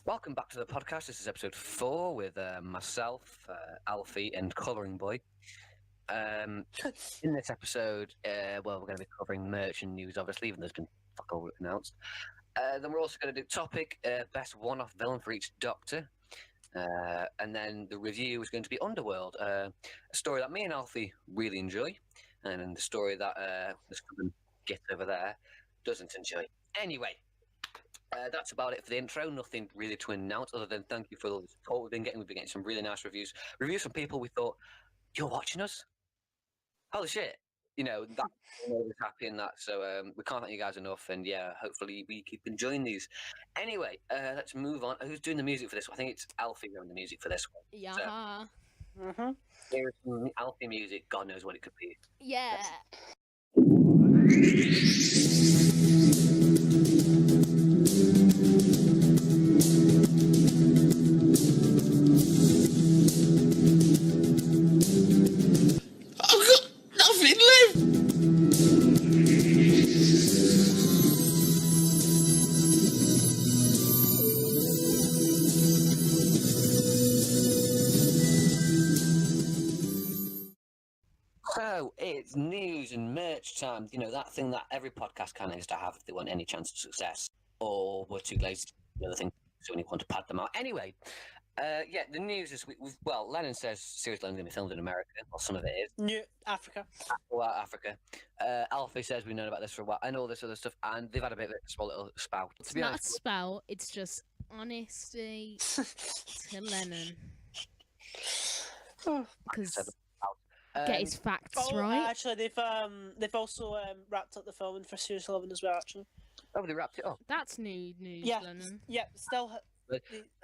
Welcome back to the podcast. This is episode 4 with myself, Alfie, and Colouring Boy. In this episode, we're going to be covering merch and news, obviously, even though there's been fuck all announced. Then we're also going to do topic, best one-off villain for each Doctor. And then the review is going to be Underworld, a story that me and Alfie really enjoy, and the story that this Git over there doesn't enjoy. Anyway. That's about it for the intro. Nothing really to announce other than thank you for all the support we've been getting. We've been getting some really nice reviews. Reviews from people we thought, you're watching us? Holy shit. You know, that was happy in that. So we can't thank you guys enough. And yeah, hopefully we keep enjoying these. Anyway, let's move on. Who's doing the music for this one? I think it's Alfie doing the music for this one. Yeah. So, here's some Alfie music. God knows what it could be. Yeah. I've got nothing left. So it's news and merch time. You know, that thing that every podcast can is to have if they want any chance of success, or we're too lazy to do the other thing, so we want to pad them out. Anyway, the news this week. Well, Lennon says Series 11 is going to be filmed in America. Well, some of it is. New Africa. Africa. Alfie says we've known about this for a while, and all this other stuff, and they've had a bit of a small little spout. It's To be not honest, a spout, it's just honesty to Lennon. Because get his facts right. Actually, they've also wrapped up the filming for Series 11 as well. Actually. Oh, they wrapped it up. That's new news, Yeah. Lennon. Yeah. Still. No,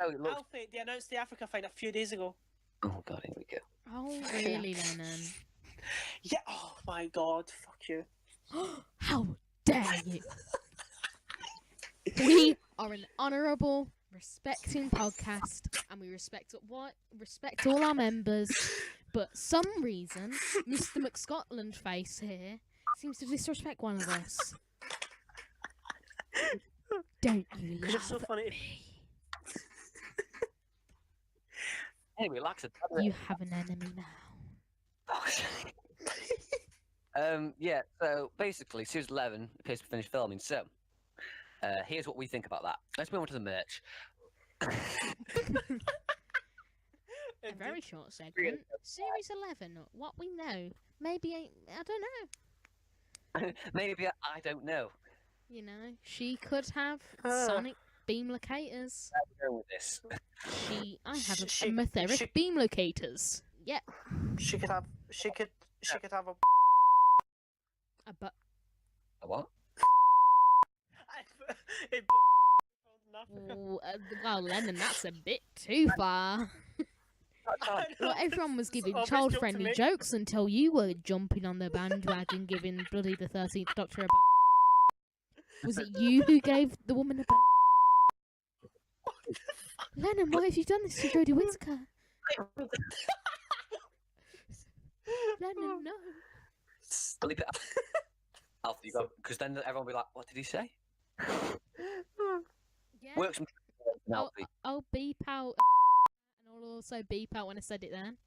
it looks. Alfie, they announced the Africa fight a few days ago. Oh god, here we go. Oh, really, Lennon? Yeah. Oh my God. Fuck you. How dare you? We are an honourable, respecting podcast, and we respect all our members. But some reason, Mr. McScotland face here seems to disrespect one of us. Don't you You're laugh so at funny. me. Anyway, relax it. You have an enemy now. Yeah, so basically, Series 11 appears to be finished filming. So, here's what we think about that. Let's move on to the merch. A very short segment. Series 11. What we know. Maybe, I don't know. Maybe I don't know. You know, she could have sonic beam locators. Where we're going with this. I have She- etheric she- beam locators. Yeah. She could have. She could have a. But A what? well, Lennon, that's a bit too far. Well, everyone was giving child-friendly jokes until you were jumping on the bandwagon, giving bloody the 13th Doctor a Was it you who gave the woman a Lennon, why have you done this to Jodie Whittaker? Lennon, no. Bleep it out. Alfie, you go, because then everyone will be like, what did he say? Yeah. Work some Alfie. I'll beep out and I'll also beep out when I said it then.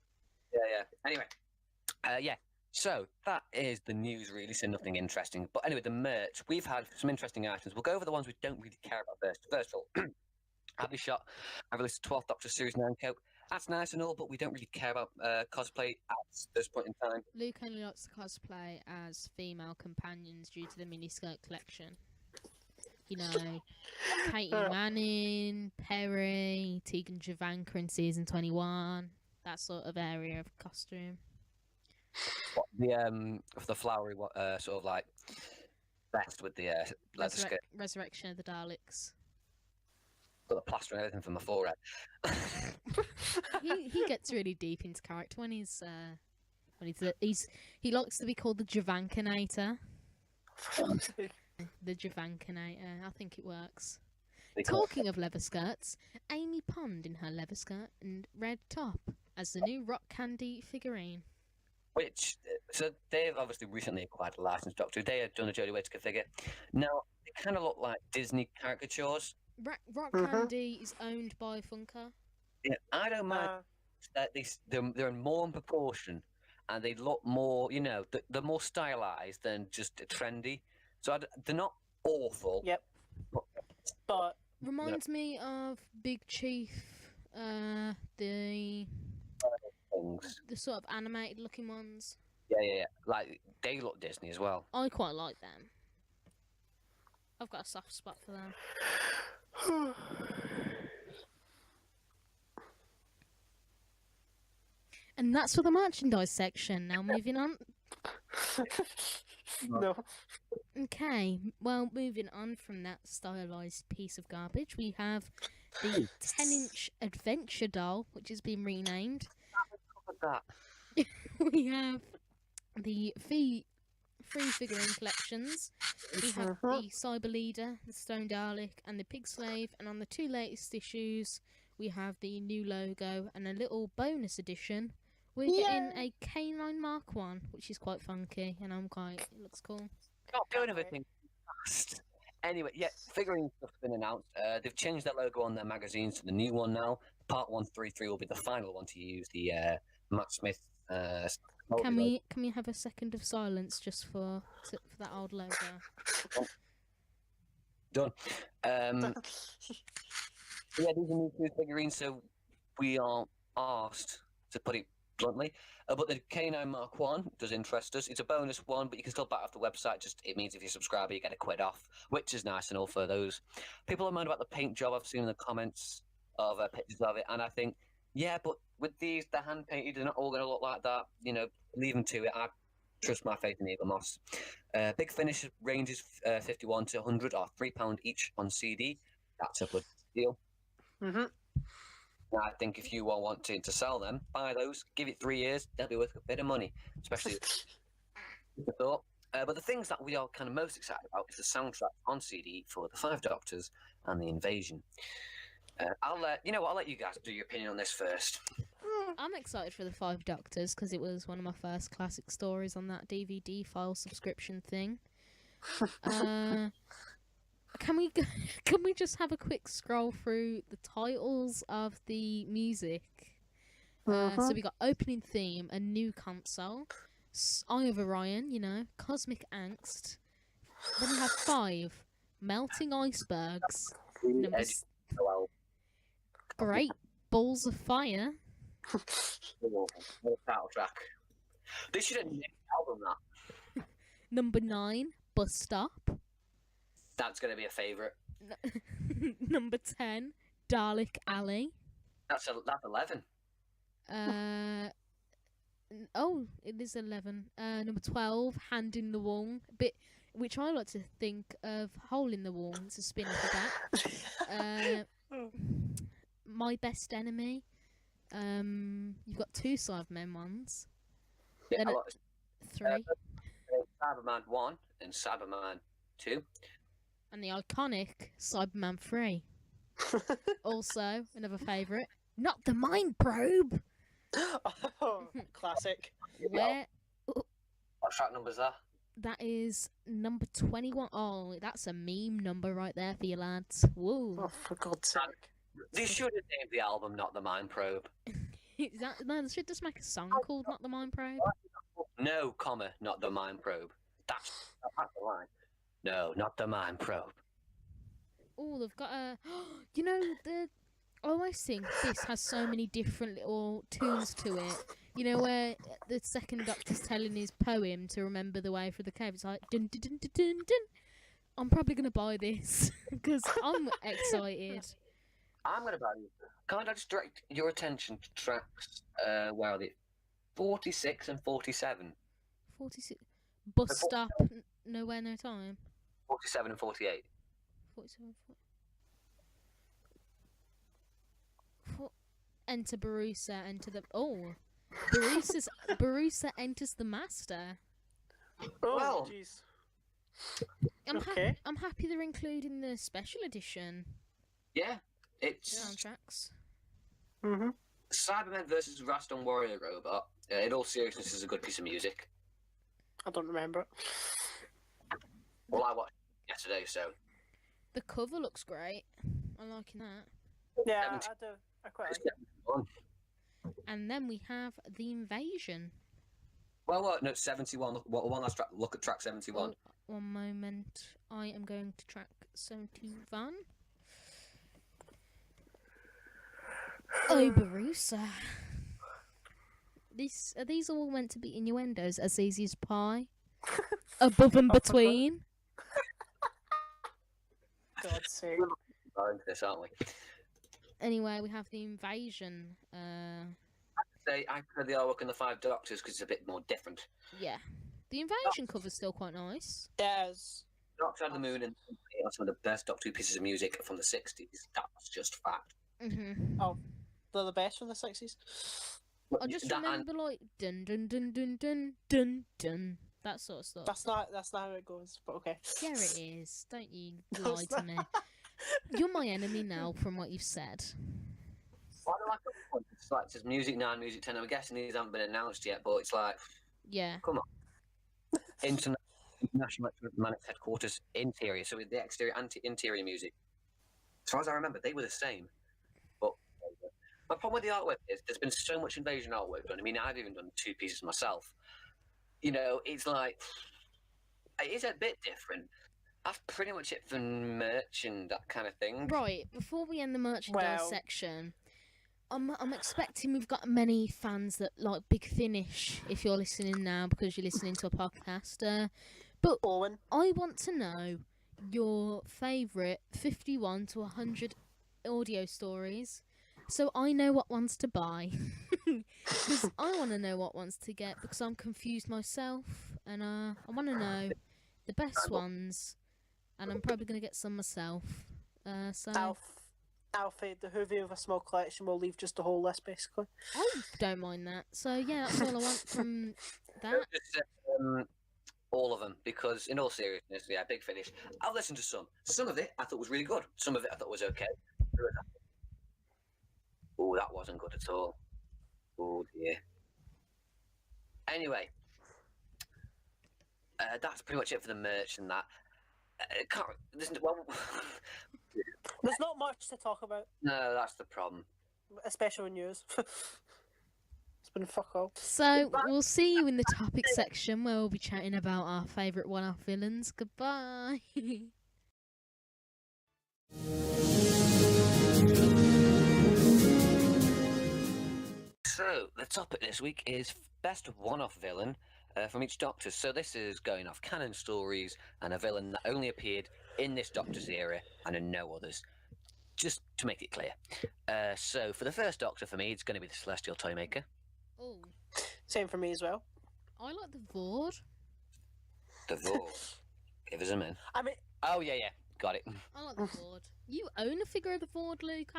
Yeah. Anyway, yeah. So that is the news, really. So nothing interesting. But anyway, the merch. We've had some interesting items. We'll go over the ones we don't really care about first. First of all, Abby Shot. I've released a 12th Doctor Series 9 coat. That's nice and all, but we don't really care about cosplay at this point in time. Luke only likes to cosplay as female companions due to the miniskirt collection. You know, Katie Manning, Perry, Tegan Javanka in season 21. That sort of area of costume. What, the flowery, sort of like vest with the leather skirt. Resurrection of the Daleks. Got the plaster and everything from my forehead. He gets really deep into character when he likes to be called the Javankinator. The Javankinator. I think it works. Talking of leather skirts, Amy Pond in her leather skirt and red top as the new Rock Candy figurine. So they've obviously recently acquired a licensed Doctor. They had done a Jodie Whittaker figure. Now, they kind of look like Disney caricatures. Rock Mhm. Candy is owned by Funko. Yeah, I don't mind that they're more in proportion, and they look more. They're more stylized than just trendy. So they're not awful. Yep. But Reminds me of Big Chief, the Things. sort of animated looking ones. Yeah. Like they look Disney as well. I quite like them. I've got a soft spot for them. And that's for the merchandise section. Now moving on. no. Okay, well, moving on from that stylized piece of garbage, we have the 10-inch adventure doll, which has been renamed. Look at that. We have the free figurine collections. We have the Cyber Leader, the Stone Dalek, and the Pig Slave. And on the 2 latest issues, we have the new logo and a little bonus edition. We're getting a Canine Mark 1, which is quite funky, and it looks cool. Can't do anything fast. Anyway, yeah, figurine stuff's been announced. They've changed their logo on their magazines to the new one now. Part 133 will be the final one to use. The Matt Smith. Can we have a second of silence just for that old logo? Done. Yeah, these are new figurines, so we are asked to put it bluntly. But the K9 Mark 1 does interest us. It's a bonus one, but you can still buy it off the website. Just it means if you're a subscriber, you get £1 off, which is nice and all for those. People are moaning about the paint job. I've seen in the comments of pictures of it, and I think, yeah, but with these, they're hand painted. They're not all going to look like that. Leave them to it. I trust my faith in Eagle Moss. Big Finish ranges 51 to 100 or £3 each on CD. That's a good deal. Mhm. I think if you are wanting to sell them, buy those, give it 3 years, they'll be worth a bit of money, especially the thought. But the things that we are kind of most excited about is the soundtrack on CD for the 5 Doctors and the Invasion. I'll let you guys do your opinion on this first. I'm excited for the 5 Doctors because it was one of my first classic stories on that DVD file subscription thing. Can we just have a quick scroll through the titles of the music? So we got opening theme, a new console, Eye of Orion, Cosmic Angst. Then we have 5, Melting Icebergs. Great Balls of Fire. Title track. They should have named the album that. Number 9, Bus Stop. That's going to be a favourite. Number 10, Dalek Alley. That's 11. It is 11. Number 12, Hand in the Wall. Which I like to think of Hole in the Wall. It's a spin off of that. My Best Enemy. You've got 2 Cybermen ones. Yeah, Then 3. Cyberman 1 and Cyberman 2. And the iconic Cyberman 3. Also, another favourite. Not the Mind Probe! Oh, classic. Where... What track number's that? That is number 21. Oh, that's a meme number right there for you lads. Whoa. Oh, for God's sake. They should have named the album Not the Mind Probe. No, they should just make a song called Not the Mind Probe. No, not the Mind Probe. That's the line. No, not the Mind Probe. Oh, they've got a... I always think this has so many different little tunes to it. Where the second Doctor's telling his poem to remember the way through the cave. It's like, dun dun dun dun dun dun. I'm probably going to buy this because I'm excited. I'm going to buy it. Can't I just direct your attention to tracks, where are they? 46 and 47. 46. Bus Stop, Nowhere, No Time. 47 and 48. 47, 40. Enter Barusa, enter the... Oh! Barusa enters the Master. Oh, Well. jeez. I'm happy they're including the special edition Yeah, it's soundtracks. Mm-hmm. Cybermen versus Raston Warrior Robot. In all seriousness, is a good piece of music. I don't remember it. Well, I watched it yesterday, so The cover looks great. I'm liking that. Yeah, 70 I do. I quite like it. 71. And then we have the invasion. Well, what? No, 71. One last track. Look at track 71. Oh, one moment. I am going to track 71. Oh, Barusa. Are these all meant to be innuendos? As easy as pie? Above and between? God's sake. We're into this, aren't we? Anyway, we have the invasion. I prefer the artwork and the Five Doctors because it's a bit more different. Yeah. The invasion cover's still quite nice. Yes. Doctor of the Moon and are some of the best Doctor Who pieces of music from the 60s. That's just fact. Mm-hmm. Oh, they're the best from the 60s. I just That and- remember like dun dun dun dun dun dun dun, that sort of stuff. That's not how it goes, but okay. Yeah, it is. Don't you No, lie it's to not. me. You're my enemy now, from what you've said. Well, I like the one. It's like it says Music 9, Music 10. I'm guessing these haven't been announced yet, but it's like Yeah. International Electromagnetic Headquarters interior. So with the exterior and interior music. As far as I remember, they were the same. But my problem with the artwork is there's been so much invasion artwork done. I mean, I've even done 2 pieces myself. You know, it's like it is a bit different. That's pretty much it for merch and that kind of thing. Right, before we end the merchandise Well- section, I'm expecting we've got many fans that like Big Finish, if you're listening now, because you're listening to a podcast. But Owen. I want to know your favourite 51 to 100 audio stories, so I know what ones to buy. Because I want to know what ones to get, because I'm confused myself, and I want to know the best ones, and I'm probably going to get some myself. So Alfie, the Whovie of a small collection will leave just the whole list, basically. I don't mind that. So yeah, that's all I want from that. Just, all of them, because in all seriousness, yeah, Big Finish. I've listened to some. Some of it I thought was really good. Some of it I thought was okay. Oh, that wasn't good at all. Oh dear. Anyway, that's pretty much it for the merch and that. Well, There's not much to talk about, no, that's the problem. especially in news. It's been fuck all. So we'll see you in the topic section where we'll be chatting about our favourite one-off villains. Goodbye. So the topic this week is best one-off villain from each Doctor. So this is going off canon stories and a villain that only appeared in this Doctor's era and in no others. Just to make it clear. So for the first Doctor, for me, it's going to be the Celestial Toymaker. Oh, Same for me as well. I like the Vord. The Vord. Give us a minute. I mean, Oh yeah, got it. I like the Vord. You own a figure of the Vord, Luke.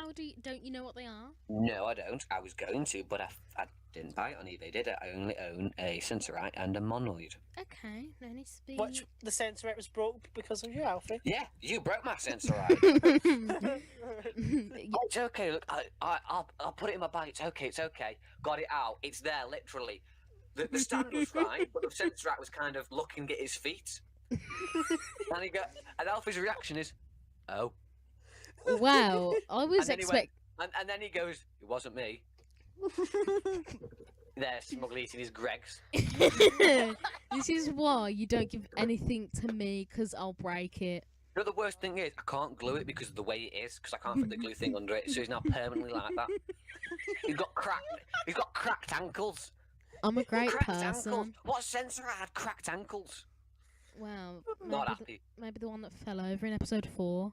Don't you know what they are? No, I don't. I was going to, but I didn't buy it on eBay, did I? I only own a Sensorite and a Monoid. Okay, no needs to be. which the Sensorite was broke because of you, Alfie. Yeah, you broke my Sensorite. It's okay. Look, I'll put it in my bag. It's okay. Got it out. It's there, literally. The stand was fine, but the Sensorite was kind of looking at his feet. And Alfie's reaction is, "Oh." Wow, I was And then he expecting. And then he goes, "It wasn't me." There, smugly eating his Greggs. This is why you don't give anything to me, because I'll break it. You know, the worst thing is, I can't glue it because of the way it is, because I can't fit the glue thing under it, so he's now permanently like that. He's got cracked ankles. I'm a great Cracked ankles. person. What sensor had cracked ankles? Wow, Not maybe happy. maybe the one that fell over in episode 4.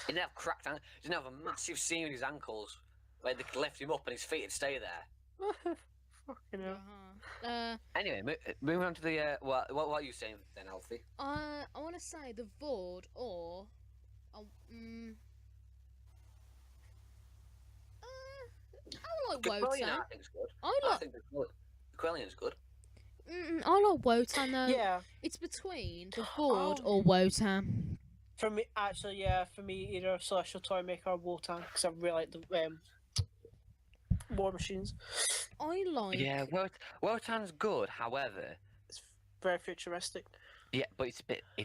He didn't have cracked ankles. He didn't have a massive seam in his ankles where they could lift him up and his feet would stay there. Fucking hell. Anyway, moving on to the what are you saying then, Alfie? I want to say the Vord or I like Quellion, Wotan. I think's good. I I like think the Quellion's good. I like Wotan though. Yeah, It's between the Vord Oh. or Wotan. for me, actually, yeah, for me, either Celestial Toymaker or Wotan, because I really like the War Machines. I like. Yeah, Wotan's good. However, It's very futuristic. Yeah, but he's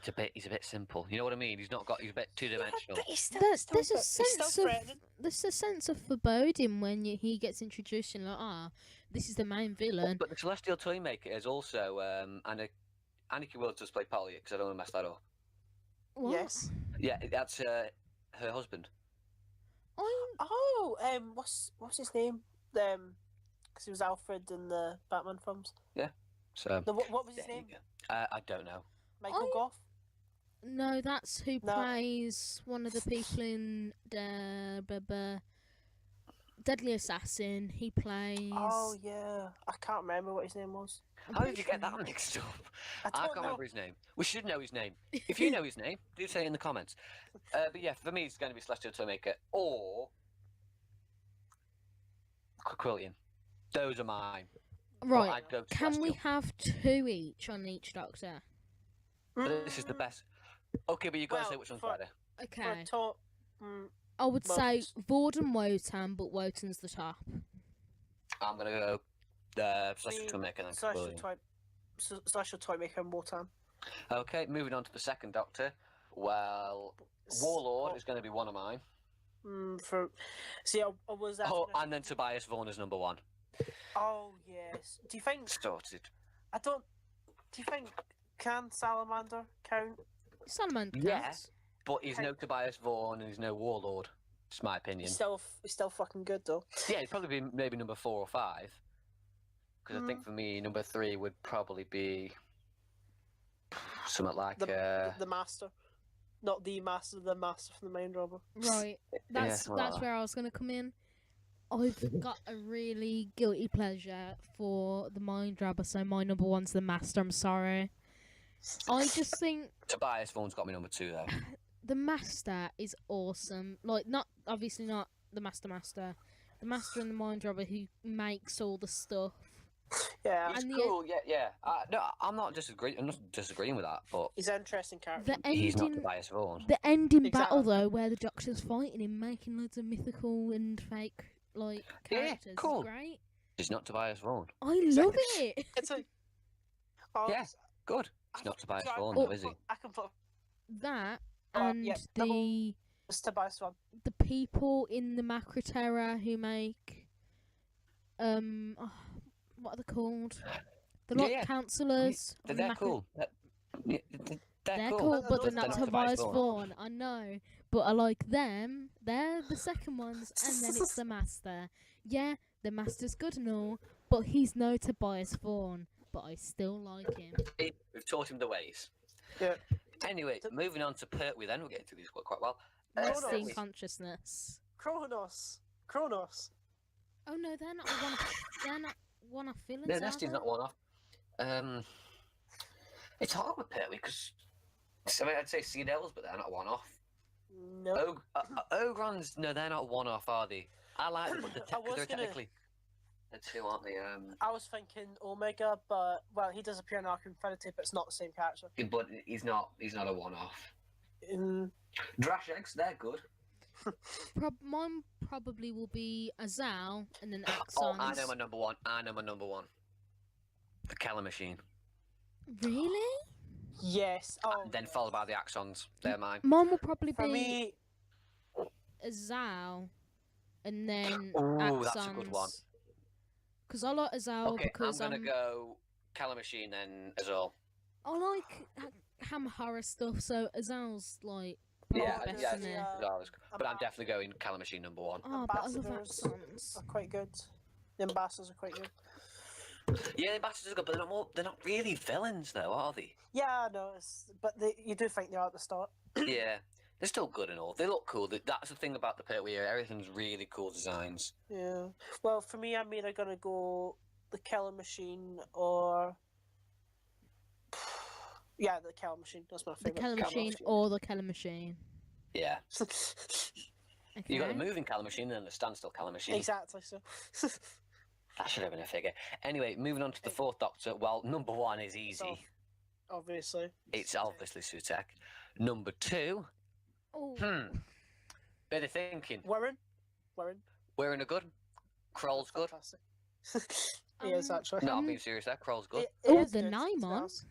a bit simple. You know what I mean? He's a bit two-dimensional. But he's still, There's still, a he's still sense of threatening. there's a sense of foreboding when he gets introduced and like, this is the main villain. But the Celestial Toymaker is also Annika Wills does play Polly because I don't want to mess that up. What? Yes. Yeah, that's her husband. I'm Oh, what's his name? Because he was Alfred in the Batman films. So No, what was his there you name? go. I don't know. Michael I- Goff. No, that's who No. plays one of the people in the Deadly Assassin. He plays. Oh yeah, I can't remember what his name was. I'm How did you pretty get sure- that mixed up? I I don't can't know. remember his name. We should know his name. If you know his name, do say it in the comments. But yeah, for me, it's going to be Celestial Toymaker or Quillian. Those are mine. But Right. I'd go Can we Celestial. have 2 each on each Doctor? But this is the best. Okay, but you've got to say Well, which one's for- better. Okay. I I would say most- Vord and Wotan, but Wotan's the top. I'm going to go Celestial Me, Toymaker and then Celestial Quillian. Celestial Toymaker and Wotan. Okay, moving on to the second Doctor. Well, Warlord is going to be one of mine. See, I was. Oh, asking- and then Tobias Vaughan is number one. Oh yes. Do you think? Sorted. I don't. Do you think can Salamander count? Salamander Yeah. counts. But he's no Tobias Vaughan and he's no Warlord. It's my opinion. He's still fucking good though. Yeah, it'd probably be maybe number 4 or 5. Because I think for me, number 3 would probably be something like The master, not the master from the Mind Robber. Right. That's something like that. where I was gonna come in. I've got a really guilty pleasure for the Mind Grabber, so my number one's the Master. I'm sorry. I just think Tobias Vaughan's got me number 2 though. the Master is awesome. Like, obviously not the Master, the Master and the Mind Robber who makes all the stuff. Yeah, He's And the- cool, yeah. No, I'm not disagreeing with that, but he's an interesting character. The he's not ending, Tobias Vaughan. the ending battle Exactly. though, where the Doctor's fighting him, making loads of mythical and fake like Yeah, characters, cool. is great. He's not Tobias Vaughan. I love it. It's a. Oh, Yeah. Good. He's not Tobias I Vaughan can though, is he? put- I can put That Oh, and yeah, the it's Tobias one. the people in the Macra Terror who make what are they called? They're Yeah, like yeah. counsellors. on the They're Macra- cool. They're They're cool. cool, but they're They're not not Tobias Vaughan. I know, but I like them. They're the second ones, and then it's the Master. Yeah, the Master's good and all, but he's no Tobias Vaughan. But I still like him. We've taught him the ways. Yeah. Anyway, The- moving on to Pertwee then. We're getting through these quite well. Kronos. Resting Pertwee. consciousness. Kronos. Oh no, they're not one. They're not one of villains. No, are Nesty's they? not one off. It's hard with Pertwee because I mean, I'd say Sea Devils, but they're not one off. No. Ogrons, no, they're not one off, are they? I like them, but I was they're gonna- technically the two, aren't they? I was thinking Omega, but he does appear in Arc Infinity, but it's not the same character. But he's not a one off. Mm, Drash eggs, they're good. Mine probably will be Azal and then Axons. Oh, I know my number one. The Keller Machine. Really? yes. Oh, Then followed by the Axons. They're mine. Mine will probably for be me, Azal and then Ooh, Axons. that's a good one. Because I like Azal Okay, I'm because gonna go Keller Machine then Azal. I like Hammer horror stuff, so Azal's like Yeah, the best yeah, in there. yeah. Azal is- but I'm definitely going Keller Machine number 1. Oh, but I love Ambassadors. Axons. are quite good. The ambassadors are quite good. Yeah, the Bastards are good, but they're not really villains though, are they? Yeah, no, but you do think they are at the start. Yeah, they're still good and all. They look cool. That's the thing about the Pertwee era. Everything's really cool designs. Yeah. Well, for me, I'm either gonna go the Keller Machine or yeah, the Keller Machine. That's my The favorite. Keller Machine or the Keller Machine. Yeah, Okay. you got the moving Keller Machine and the standstill Keller Machine. exactly. So. That should have been a figure. Anyway, moving on to the fourth Doctor. Well, number 1 is easy. So, obviously. It's obviously Sutek. Number 2, Oh, bit of thinking. Warren. Wearing a good. Kroll's good. Fantastic. he is actually. No, I'm being serious. That Kroll's good. It oh is the good, Naimon. yes.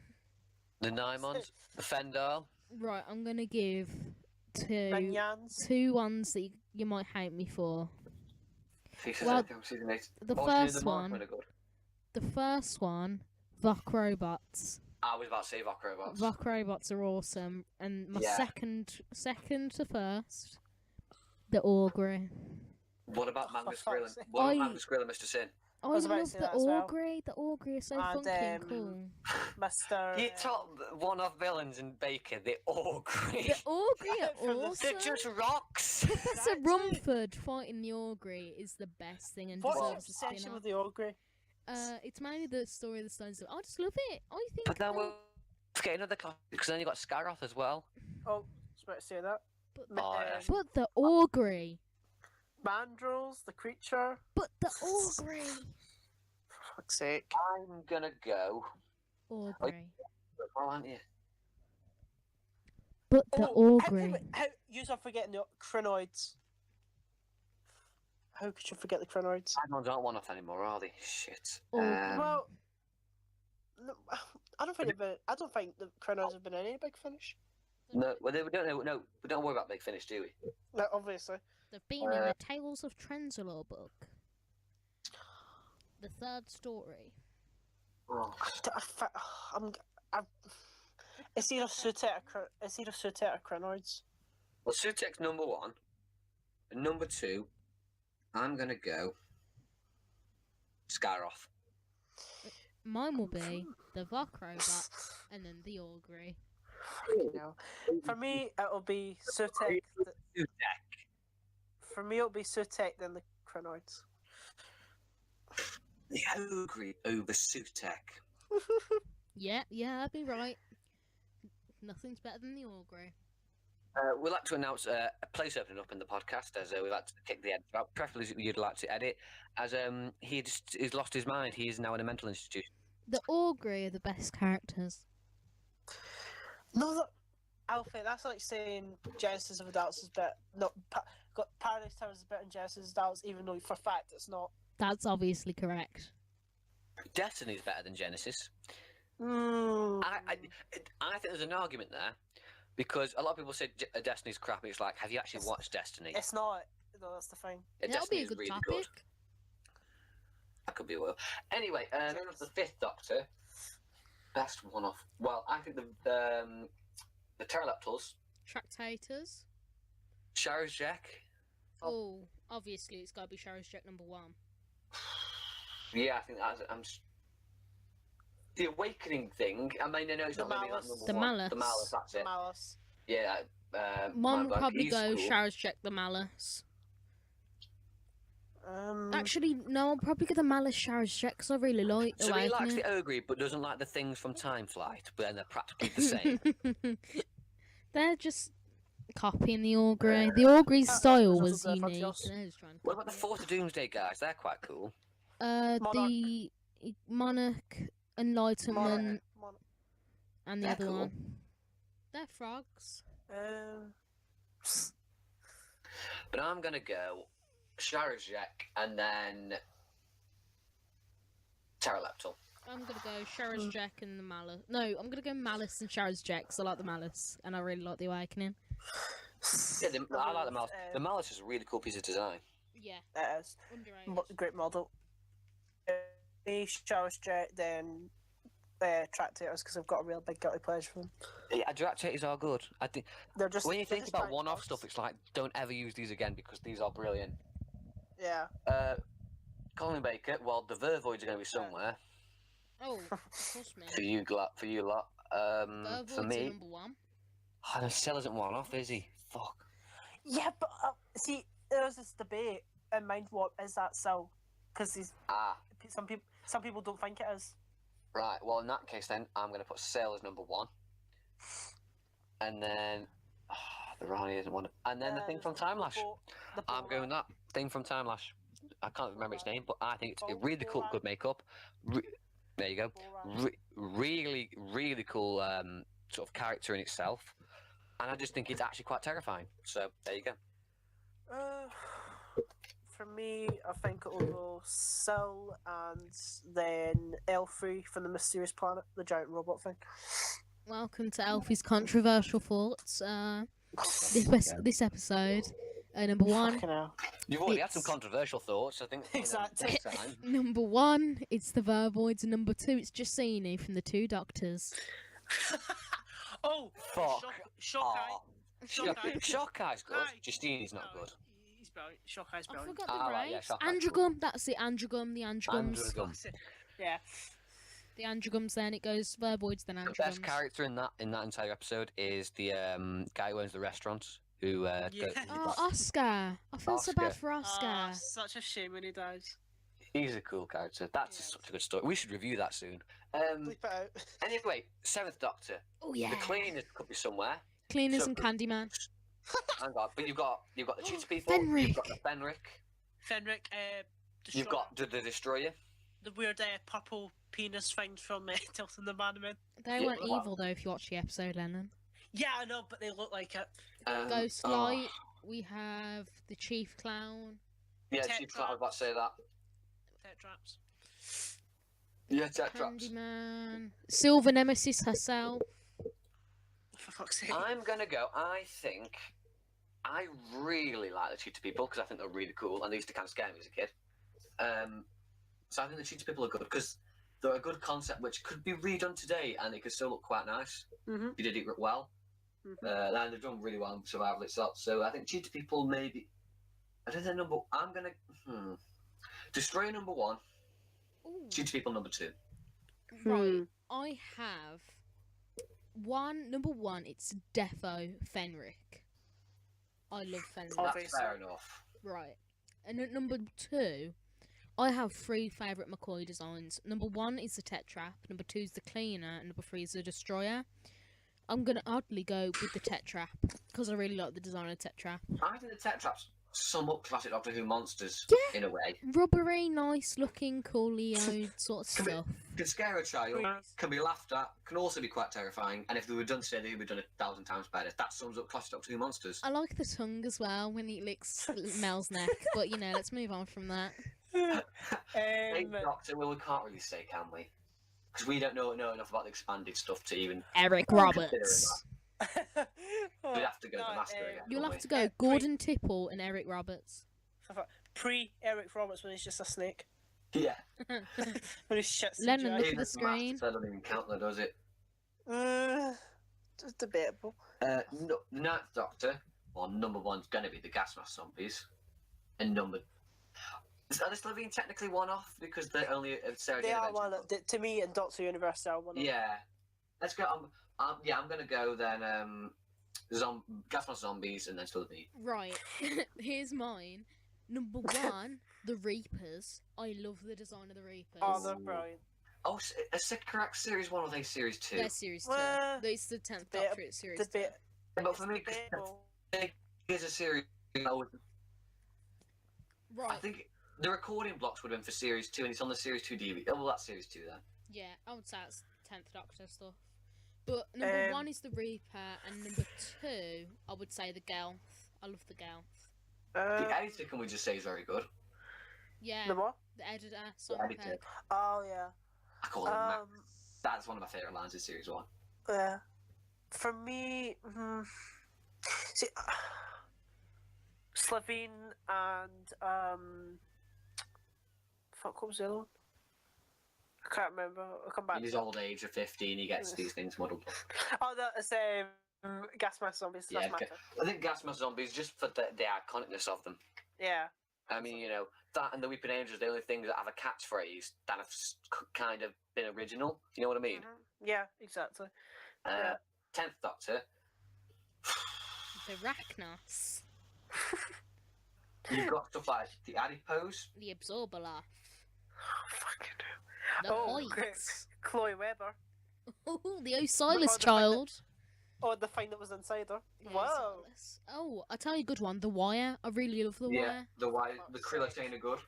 The Nymons, the Fendal. Right, I'm gonna give two Minyans. ones that you might hate me for. Pieces Well, of season 8. The What was first the one, Marshmallow good? the first one, Vok robots. I was about to say Vok robots. Vok robots are awesome, and my Yeah. second to first, the Augury. What about Oh, Magnus for Grill? fuck's sake. What about I- Magnus Grill and Mr. Sin? I was about to love say the that as well. Augury. The Augury is so And, funky and cool. Mr. Your top one-off villains in Baker, the Augury. The Augury are From the- awesome. They're just rocks. Professor Exactly. Rumford fighting the Augury is the best thing and What's your deserves a obsession spin-off. with the Augury? It's mainly the story of the Stones. I just love it. I think. But then they- we'll get another class because then you got Scaroth as well. Oh, I was about to say that. But, Oh, yeah. but the Augury. Mandrills, the creature. But the Augury. For fuck's sake. I'm gonna go. Augury. Oh, aren't you? But the Augury. How you are forgetting the Crinoids? How could you forget the Crinoids? Diamonds aren't one-off anymore, are they? Shit. Augury. Well, no, I don't think the Crinoids have been any big finish. No, well, we don't know. No, we don't worry about Big Finish, do we? No, obviously. They've been in the Tales of Trenzalore book. The third story. Oh. It's either Sutet or Crinoids. Well, Sutek's number 1. And number 2, I'm gonna go Scaroth. Mine will be the Vok robots and then the Augury. No. For me, it'll be Sutek. For me, it'll be Sutek then the Crinoids. The Ogre over Sutek. Yeah, I'd be right. Nothing's better than the Augury. We'd like to announce a place opening up in the podcast, as we'd like to kick the editor out. Preferably you'd like to edit, as he's lost his mind. He is now in a mental institution. The Augury are the best characters. No, look, Alfie, that's like saying Genesis of Adults is better. No, Paradise Towers is better than Genesis of Adults, even though for a fact it's not. That's obviously correct. Destiny's better than Genesis. Mm. I think there's an argument there, because a lot of people say Destiny's crap. It's like, have you actually watched Destiny? It's not. No, that's the thing. That'll be Destiny a is good really topic. good. That could be a will. Anyway, then on to the 5th Doctor. Best one-off. Well, I think the Pterodactyls, Tractators. Shara's Jack. Oh, obviously it's got to be Shara's Jack number 1. Yeah, I think that's. The Awakening thing. I mean, no, it's The not maybe Malice. not number The 1. Malice. The Malice. That's it. Malice. Yeah. Mine will Mind probably he's go cool. Shara's Jack the Malice. Um, Actually, no, I'll probably get the Malice Shara's Jack because I really like So he likes Awakening. the Ogre, but doesn't like the things from Time Flight, but then they're practically the same. They're just copying the Augury. The Augury's style also was good for unique. Joss. and they're just trying to What about the copy it. Fourth Doomsday guys? They're quite cool. The Monarch, Enlightenment, and the They're other cool. one. They're frogs. But I'm gonna go Sharazek and then Pterodactyl. I'm gonna go Shara's Jack and the Malice. No, I'm gonna go Malice and Shara's Jack because I like the Malice and I really like the Awakening. Yeah, I like the Malice. The Malice is a really cool piece of design. Yeah, It is. underrated. Great model. Charles Jet, then Tractators, because I've got a real big guilty pleasure for them. Yeah, Dractators are good. I think They're just when you they're think just about giant one-off bugs. stuff, it's like don't ever use these again because these are brilliant. Yeah. Colin Baker. Well, the Vervoids are going to be somewhere Oh, trust me. for you, for you lot. For Vervoids are me, number 1. oh, the Cell isn't one-off, is he? Fuck. Yeah, but see, there's this debate in mind. What is that cell? Because Ah, some people don't think it is. right. Well, in that case, then I'm going to put Cell as number 1, and then the Rani isn't one, and then the thing from Time Lash. I'm going that thing from Time Lash. I can't remember its name, but I think it's a really cool, good makeup. There you go. Really, really cool sort of character in itself, and I just think it's actually quite terrifying. So there you go. For me, I think it'll go Syl and then Elfrey from the Mysterious Planet, the giant robot thing. Welcome to Alfie's controversial thoughts. This episode, number one. Fucking hell. You've already had some It's- controversial thoughts, I think. Exactly. Next time. Number one, it's the Vervoids, and number two, it's Justini from the Two Doctors. Oh, Fuck. Shock Eye. Oh, Shock Eye. Shock Eye's good. Aye. Justini's not No, good. He's brilliant. Shock Eye's I brilliant. forgot the Ah, right, yeah, race. Shock Eye's Androgum, that's it. Androgum, the Androgums. Androgum. Yeah. The Androgums. Then it goes Vervoids, then The best Androgums. character in that entire episode is the guy who owns the restaurant. Who? Yeah. Oh, Oscar. I feel so bad Oscar. for Oscar. Oh, such a shame when he dies. He's a cool character. That's Yeah. such a good story. We should review that soon. Bleep it out. Anyway, Seventh Doctor. Oh yeah. The cleaners could be somewhere. Cleaners So- and Candyman. Hang on, but you've got the cheetah people. Fenric. You've got the Fenric. Fenric, You've got the destroyer. the weird purple penis thing from Tilton the Man. They Yeah, weren't well- evil though. If you watch the episode, Lennon. Yeah, I know, but they look like it. Ghost oh, Light. We have the Chief Clown. Yeah, Tet Chief Clown. I was about to say that. Tetraps. Yeah, Tetraps. Candyman. Silver Nemesis herself. For fuck's sake. I'm gonna go. I think I really like the cheetah people because I think they're really cool and they used to kind of scare me as a kid. So I think the cheetah people are good because they're a good concept which could be redone today and it could still look quite nice Mm-hmm. if you did it well. And they've done really well in survival itself. So I think cheetah people maybe. I don't know I'm gonna destroyer number one, Ooh. cheetah people number two. Right. I have number one, it's Defo Fenric. I love Fenric. Oh. That's Obviously. fair enough. Right. And at number two, I have three favourite McCoy designs. Number one is the Tetrap, number two is the Cleaner, and number three is the Destroyer. I'm going to oddly go with the Tetrap, because I really like the design of the Tetrap. I think the Tetraps sum up classic Doctor Who monsters Yeah. in a way. Rubbery, nice looking, coolio sort of Can we- stuff. Can scare a child, can be laughed at, can also be quite terrifying, and if they were done today, they would be done 1,000 times better. That sums up classic Doctor Who monsters. I like the tongue as well when he licks Mel's neck, but you know, let's move on from that. Eighth Doctor, well, we can't really say, can we? Because we don't know enough about the expanded stuff to even. Eric Roberts. We'd have to go the master again. You'll wouldn't have to go Gordon Tipple and Eric Roberts. Pre-Eric Roberts when he's just a snake. we? Yeah. When he's shit Lennon, CGI. look at Even the as master, screen. that doesn't even count, though, does it? It's debatable. No, the Ninth Doctor, well, number one's going to be the gas mask zombies, and number. Are they still being technically one off because they're only a Sarah They Jane are Adventure? one to me and Doctor Universe are one. Yeah. Let's go. I'm going to go then. Gas mask zombies, and then still me. Right, here's mine. Number one, the Reapers. I love the design of the Reapers. Oh, they're brilliant. Oh, a Sycorax series one or they series two? They're series 2. Well, It's the 10th deba- Doctor, it's series 2. Debate. But for me, 'cause Debatable. here's a series. I Right, think the recording blocks would have been for series two, and it's on the series two DVD. Oh, well, that's series two then. yeah, I would say it's 10th Doctor stuff. But number one is the Reaper, and number two, I would say the Gelth. I love the Gelth. The editor, can we just say, is very good. Yeah, The what? the editor, The Simon editor. Pegg. Oh yeah. I call him Max. Um. That's one of my favourite lines in series one. Yeah. For me, see, Slovene and fuck, what was the other one? I can't remember. I'll come back. In his old age of 15, he gets these things muddled up. Oh, that's Gas Mask Zombies. Yeah, That's okay. matter. I think Gas Mask Zombies, just for the iconicness of them. Yeah. I mean, you know, that and the Weeping Angels, the only things that have a catchphrase that have kind of been original. You know what I mean? Yeah, exactly. Yeah. 10th Doctor, The Rachnos. you've got stuff like the Adipose. The Absorber Laugh. Fucking The Oh, Hoyts. Chloe Webber. Oh, the Osiris the fact child. Oh, the thing that was inside her. Yeah, Whoa. Osiris. Oh, I'll tell you a good one. The Wire. I really love The Yeah, Wire. the white, the Krilla chain are good.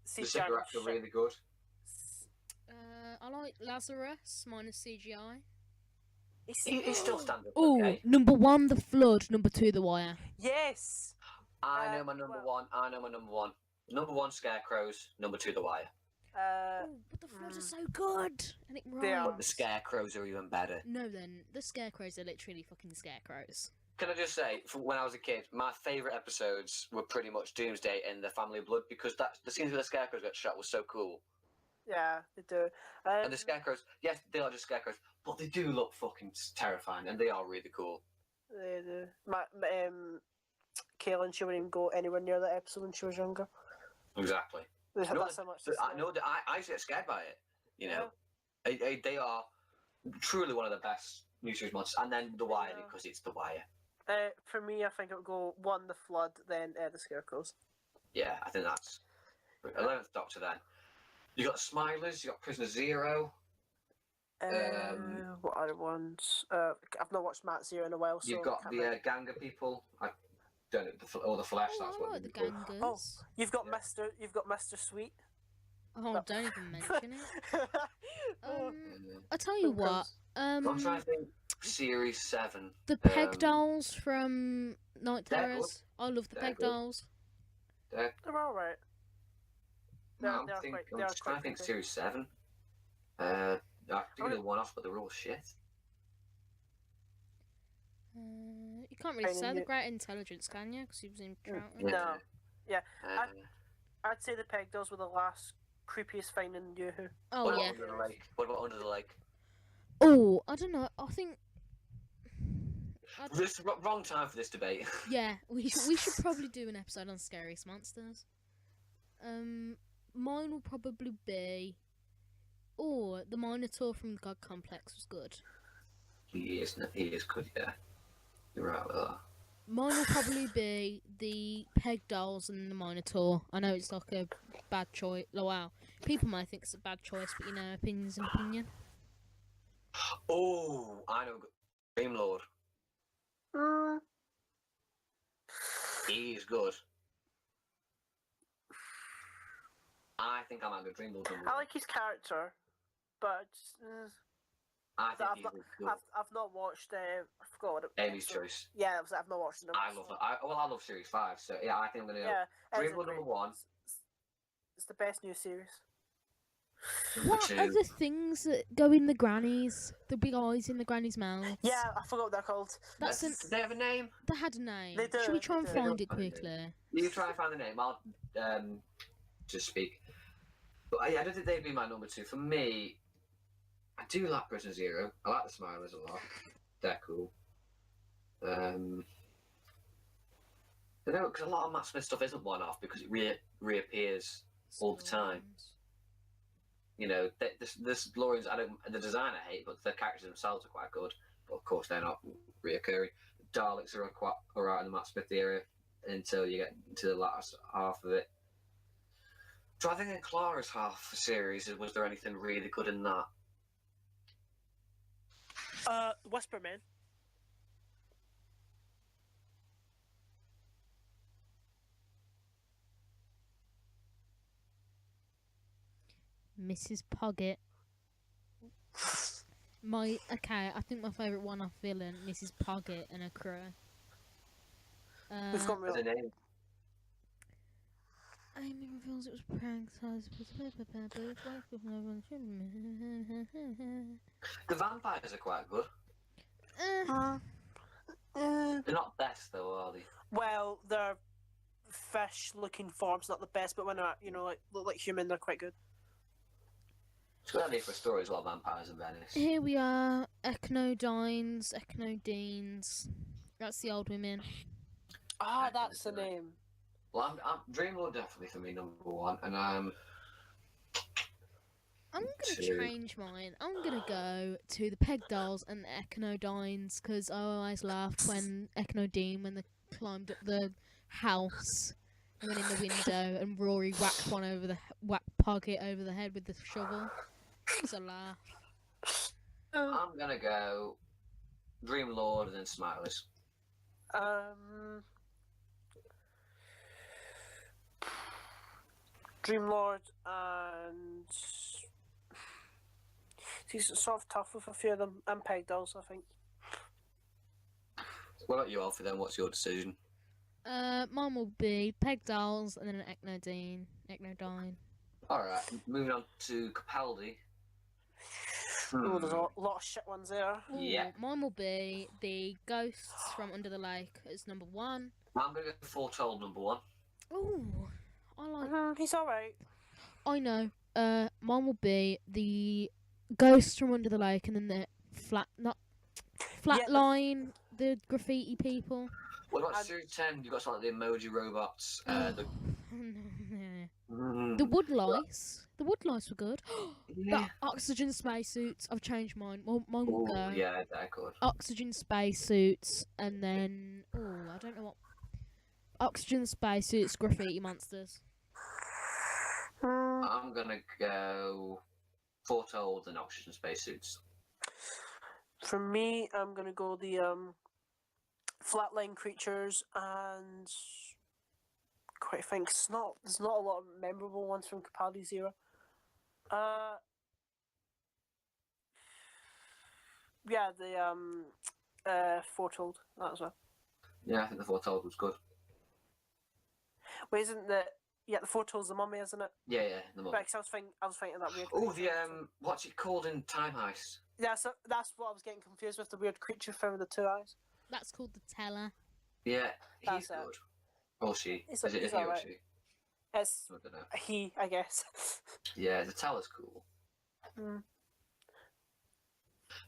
See, The Jack cigarettes are shit. really good. I like Lazarus minus CGI. He's still standard. Oh, Okay. number one, The Flood. Number two, The Wire. Yes. I know my number well- one. I know my number one. Number one, Scarecrows. Number two, The Wire. But the Flood are so good, and it They are. But rhymes. the Scarecrows are even better. No, then the Scarecrows are literally fucking scarecrows. Can I just say, from when I was a kid, my favourite episodes were pretty much Doomsday and the Family of Blood because the scenes where the Scarecrows got shot was so cool. Yeah, they do. And the Scarecrows, yes, they are just Scarecrows, but they do look fucking terrifying and they are really cool. They do. Kaylin, she wouldn't even go anywhere near that episode when she was younger. Exactly. That's No, how much. I know that I used to get scared by it. You know, they are truly one of the best new series monsters. And then The Wire because it's The Wire. For me, I think it would go 1, the Flood, then the Scarecrows. Yeah, I think that's 11th Doctor. Then you got Smilers, you got Prisoner Zero. What other ones? I've not watched Matt Zero in a while, so You've got the Ganga people. I don't know, or the Flash. Oh, That's I what like we the call. Gangers. Oh, you've got Yeah. Mr. Sweet. Oh, don't even mention it. Oh, I'll tell you what. I'm trying to think. Series 7. The Peg Dolls from Night They're Terrors. I love the They're Peg good. Dolls. They're, they're all right. I'm just trying to think. Series 7. I think they're one off, but they're all shit. You can't really say the Great Intelligence, can you? Because he was in Troughton. No. Yeah. Uh, I'd say the Peg Dolls were the last creepiest find in Yoo-Hoo. Oh, what yeah. About Under the Lake? What about Under the Lake? Oh, I don't know. I think. This wrong time for this debate. Yeah, we should probably do an episode on Scariest Monsters. Mine will probably be. Oh, the Minotaur from the God Complex was good. He is good, yeah. You're right with that. Mine will probably be the Peg Dolls and the Minotaur. I know it's like a bad choice. Oh, wow. People might think it's a bad choice, but you know, opinion's an opinion. Oh, I know. Dream Lord. He is good. I think I might go Dream Lord. I like his character, but I think I've he's not, good. I've not watched. I forgot what it Amy's Choice. Yeah, I've not watched it. I love that. I love Series 5, so yeah, I think I'm going to go Yeah, Dream Lord number 1. It's the best new series. What are the things that go in the grannies? The big eyes in the grannies' mouths? Yeah, I forgot what they're called. That's an. Do they have a name? They had a name. They do, Should we try and they do. find They it don't have a quickly? You try and find the name. I'll just speak. But yeah, I don't think they'd be my number 2. For me, I do like Prisoner Zero. I like the Smilers a lot. They're cool. I know, because a lot of Matt Smith stuff isn't one-off because it reappears all the time. You know, this Lawrence, the design I hate, but the characters themselves are quite good. But of course, they're not reoccurring. Daleks are quite alright in the Matt Smith area until you get to the last half of it. So I think in Clara's half the series, was there anything really good in that? Whisperman. Mrs. Poggett. I think my favourite one-off villain, Mrs. Poggett and her crew. We've got real. The name. Amy reveals it was prank size. The vampires are quite good. They're not best though, are they? Well, their fish-looking form's not the best, but when they're look like human, they're quite good. It's a good idea for a story as well, vampires in Venice. Here we are, Echnodines, Echnodines. That's the old women. Ah, that's the name. Well, I'm Dream Lord definitely for me number 1, and I'm gonna Two. change mine. I'm gonna go to the Peg Dolls and the Echnodines because I always laughed when when they climbed up the house and went in the window and Rory whacked Poggett over the head with the shovel. It's a laugh. I'm gonna go Dream Lord and then Smilers. Dreamlord and he's sort of tough with a few of them, and Peg Dolls, I think. What about you, Alfie? Then, what's your decision? Mine will be Peg Dolls and then an Echnodine. All right, moving on to Capaldi. Oh, there's a lot of shit ones there. Ooh, Yeah. mine will be the Ghosts from Under the Lake as number 1. I'm going to go Foretold number 1. Ooh, I like. He's alright. I know. Mine will be the Ghosts from Under the Lake, and then the Flatline, the graffiti people. What about And- Series 10? You've got something like the emoji robots. The The Woodlice. The Woodlice were good. Yeah. The oxygen spacesuits. I've changed mine. Mine will Ooh, go. yeah, they're good. Oxygen spacesuits, and then I don't know what. Oxygen spacesuits, graffiti monsters. I'm going to go Foretold and Oxygen Spacesuits. For me, I'm gonna go the flatline creatures and quite think there's not a lot of memorable ones from Capaldi's era. Yeah, the Foretold, that as well. Yeah, I think the Foretold was good. Wait, isn't the Foretold's the mummy, isn't it? Yeah, the Right, moment. 'cause I was thinking that weird. Oh, creature. the what's it called in Time Heist? Yeah, so that's what I was getting confused with, the weird creature thing with the 2 eyes. That's called the Teller. Yeah, he's That's it. good. Or she? He's- Is it he's he or alright. she? It's I don't know. he, I guess. Yeah, the Teller's cool, Mm.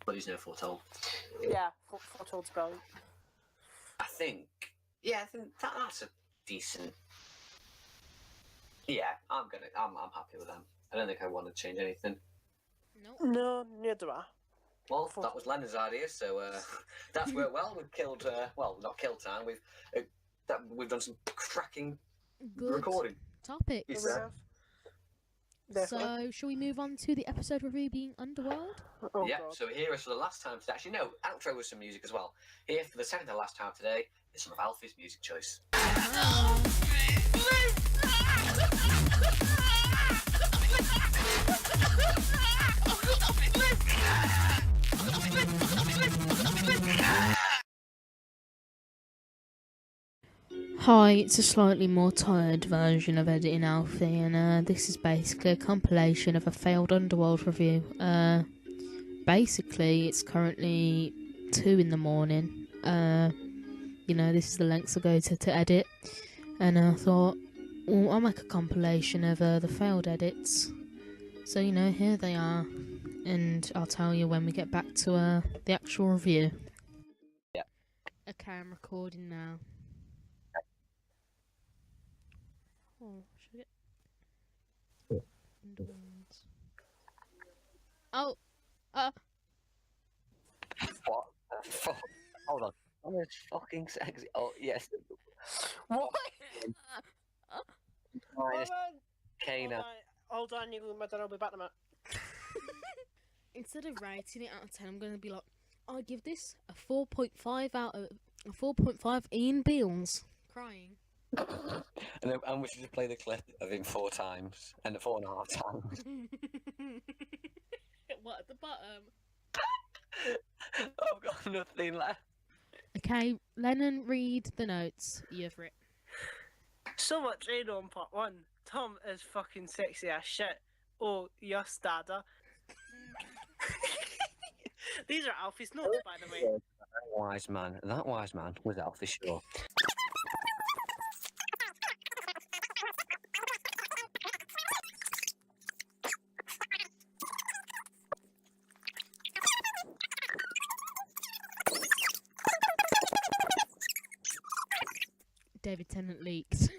but he's no Foretold. Yeah, Foretold's brilliant. I think that's a decent. Yeah, I'm happy with them. I don't think I want to change anything. Nope. No, neither do I. Well, that was Leonard's idea, so that's worked well. We've killed, not killed time. We've done some cracking Good recording. topics. Yes, We sir. have. Definitely. So, shall we move on to the episode review being Underworld? Oh, Yeah, God. so here is for the last time today. Actually, no, outro with some music as well. Here for the second to last time today is some of Alfie's music choice. Hi, it's a slightly more tired version of Editing Alfie, and this is basically a compilation of a failed Underworld review. Basically, it's currently 2 in the morning. This is the lengths I go to edit, and I thought, well, I'll make a compilation of the failed edits. So, here they are, and I'll tell you when we get back to the actual review. Yeah. Okay, I'm recording now. Oh, should I get Underworlds? Oh, What the fuck? Hold on. I'm gonna fucking sexy. Oh, yes. What? Minus Hold K on. now. Hold on, you can I'll be back in a minute. instead of rating it out of 10, I'm gonna be like, I give this a 4.5 out of a 4.5 Ian Beals crying. And we should just play the clip of him 4 times and 4.5 times. What at the bottom? I've got nothing left. Okay, Lennon, read the notes you've written. So much in on part 1. Tom is fucking sexy as shit. Oh, yes, dada. These are Alfie's notes, by the way. That wise man was Alfie Shaw. David Tennant leaks.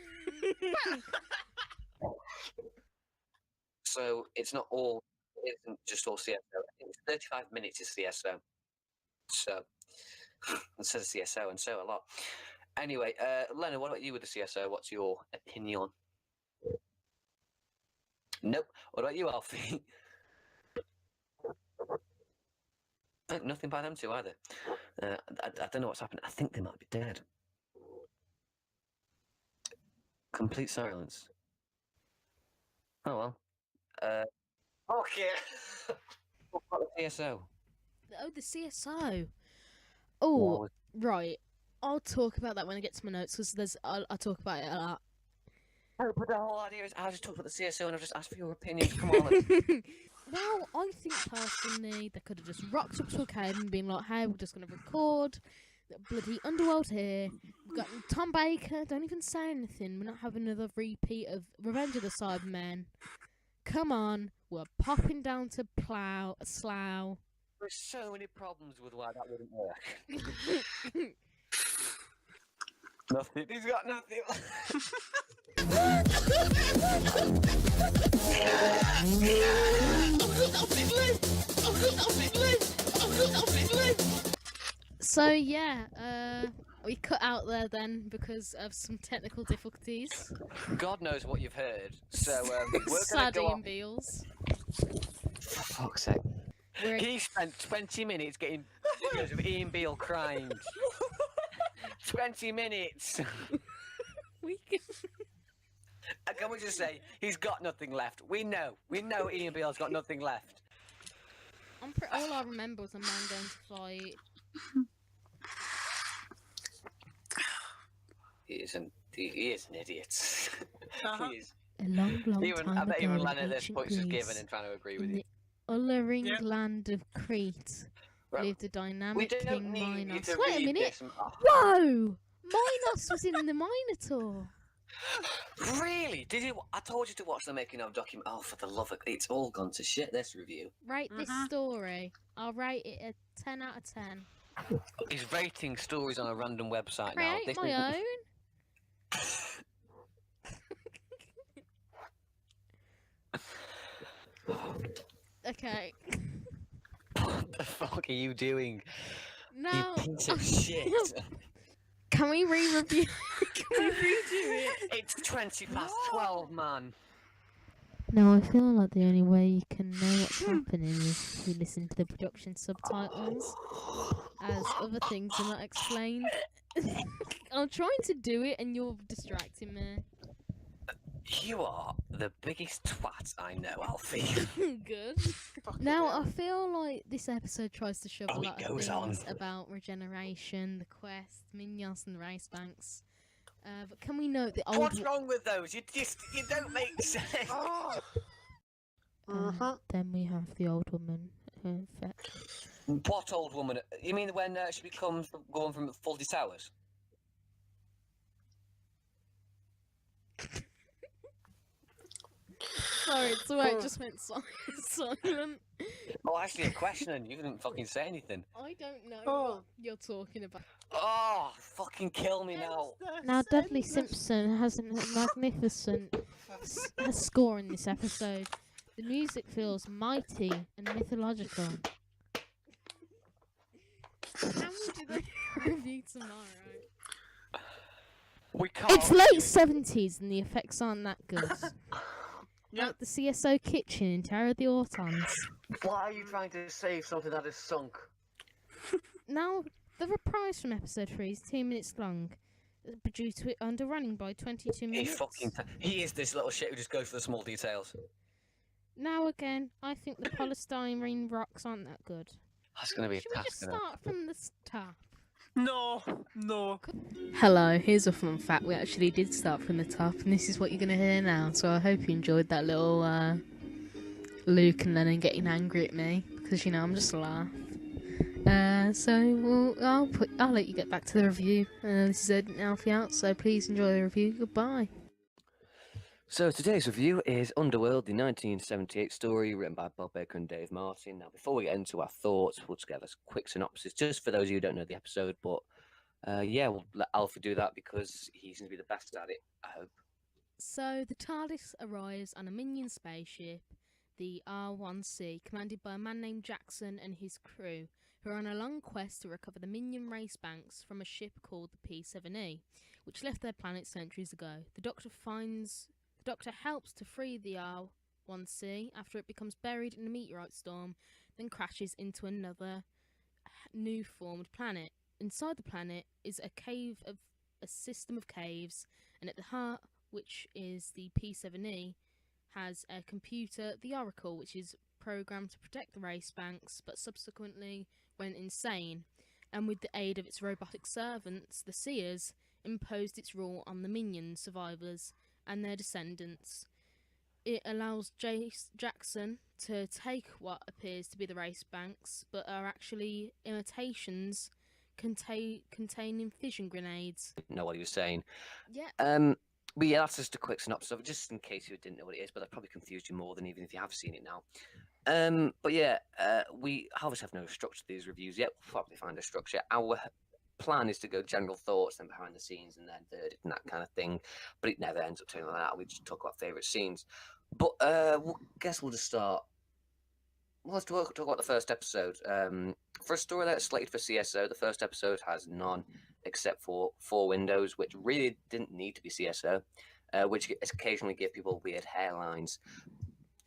So it's not all. It isn't just all CSO. I think it's 35 minutes is CSO. So it says CSO and so a lot. Anyway, Leonard, what about you with the CSO? What's your opinion? Nope. What about you, Alfie? Nothing by them two either. I don't know what's happened. I think they might be dead. Complete silence. Oh well. Okay. What about the CSO? Oh, the CSO. Oh, right. I'll talk about that when I get to my notes because I'll talk about it a lot. Oh, but the whole idea is I just talked about the CSO and I just asked for your opinions. Come on. Well, I think personally they could have just rocked up to a cave and been like, "Hey, we're just gonna record the bloody Underworld here. We've got Tom Baker. Don't even say anything. We're not having another repeat of Revenge of the Cybermen. Come on, we're popping down to Slough." There's so many problems with why that wouldn't work. Nothing. He's got nothing. So yeah, we cut out there then because of some technical difficulties. God knows what you've heard. So we're going to Sad go Ian on. Beals. For fuck's sake. We're He spent 20 minutes getting videos of Ian Beale crying. 20 minutes. we can... And can we just say, he's got nothing left. We know Ian Beale's got nothing left. all I remember was a man going to fight. He is an idiot. Uh-huh. He is. A long, long time I bet ago even in Lan at this ancient point is just Greece, given and trying to agree with in you. the ullering Yep. land of Crete, Right. lived a We dynamic don't king need you Minos. to Wait a read minute! this. Oh, Whoa! Minos was in the Minotaur. really? Did you? I told you to watch the making of document. Oh, for the love of... It's all gone to shit, this review. Rate this story. I'll rate it a 10 out of 10. He's rating stories on a random website now. Create This my is- own. Okay. What the fuck are you doing? Now, You piece of shit. can we re-review? Can we redo it? It's 20 past 12, man. No, I feel like the only way you can know what's happening is if you listen to the production subtitles, as other things are not explained. I'm trying to do it and you're distracting me. You are the biggest twat I know, Alfie. Good. Now, I feel like this episode tries to shove a Oh, it lot of goes things on. about regeneration, the quest, Minos and the race banks. But can we note the old... What's wrong with those? You don't make sense. Then we have the old woman. Effect. What old woman? You mean when she becomes going from Faulty Towers? Sorry, it's alright, it just went silent. Oh, actually, a question and you didn't fucking say anything. I don't know Oh. what you're talking about. Oh, fucking kill me now. Now, Dudley Simpson has a magnificent score in this episode. The music feels mighty and mythological. How would you do the review tomorrow? We can't. It's late 70s and the effects aren't that good. Yep. Like the CSO kitchen in Terror of the Autons. Why are you trying to save something that is sunk? Now, the reprise from episode 3 is 2 minutes long, but due to it underrunning by 22 minutes. He is this little shit who just goes for the small details. Now again, I think the polystyrene rocks aren't that good. That's gonna be a Should we task. just start from the start? No. Hello, here's a fun fact. We actually did start from the top, and this is what you're going to hear now. So I hope you enjoyed that little Luke and Lennon getting angry at me, because, you know, I'm just a laugh. I'll let you get back to the review. This is Ed and Alfie out, so please enjoy the review. Goodbye. So today's review is Underworld, the 1978 story written by Bob Baker and Dave Martin. Now, before we get into our thoughts, we'll just give us a quick synopsis, just for those of you who don't know the episode. But we'll let Alfie do that because he's going to be the best at it, I hope. So the TARDIS arrives on a minion spaceship, the R1C, commanded by a man named Jackson and his crew, who are on a long quest to recover the minion race banks from a ship called the P7E, which left their planet centuries ago. The Doctor helps to free the R1C after it becomes buried in a meteorite storm, then crashes into another new formed planet. Inside the planet is a system of caves, and at the heart, which is the P7E, has a computer, the Oracle, which is programmed to protect the race banks, but subsequently went insane, and with the aid of its robotic servants, the Seers, imposed its rule on the minion survivors, and their descendants. It allows Jackson to take what appears to be the race banks, but are actually imitations containing fission grenades. Know what he was saying. Yeah. But yeah, that's just a quick synopsis of it, just in case you didn't know what it is. But that probably confused you more than even if you have seen it now. But yeah, we obviously have no structure to these reviews yet. We'll probably find a structure. Our plan is to go general thoughts, then behind the scenes, and then verdict and that kind of thing. But it never ends up turning like that. We just talk about favourite scenes. But guess we'll just start. Well, let's talk about the first episode. For a story that's slated for CSO, the first episode has none except for 4 windows, which really didn't need to be CSO, which occasionally give people weird hairlines.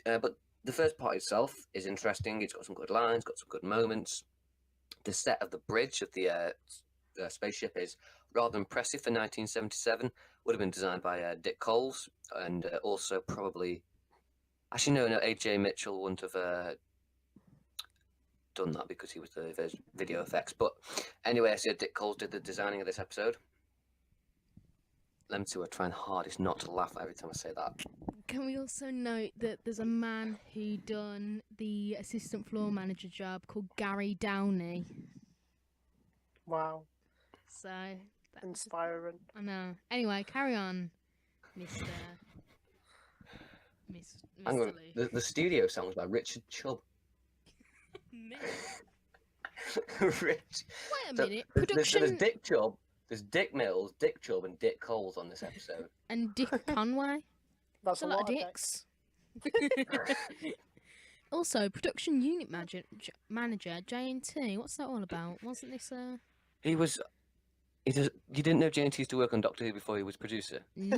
But the first part itself is interesting. It's got some good lines, got some good moments. The set of the bridge of the spaceship is rather impressive for 1977. Would have been designed by Dick Coles, and also probably... Actually, no, A.J. Mitchell wouldn't have... done that because he was the video effects. But anyway, I said Dick Coles did the designing of this episode. Let me see, we're trying hardest not to laugh every time I say that. Can we also note that there's a man who done the assistant floor manager job called Gary Downey? Wow. So that's, Inspiring. I know. Anyway, carry on, Mr. Hang on, Luke. the studio sounds by Richard Chubb. Me? Rich. Wait a minute. There's Production Dick Chubb, there's Dick Mills, Dick Chubb, and Dick Coles on this episode. and Dick Conway. That's That's a lot of dicks. Also, production unit manager JNT. What's that all about? Wasn't this He was. You didn't know JNT used to work on Doctor Who before he was producer? No.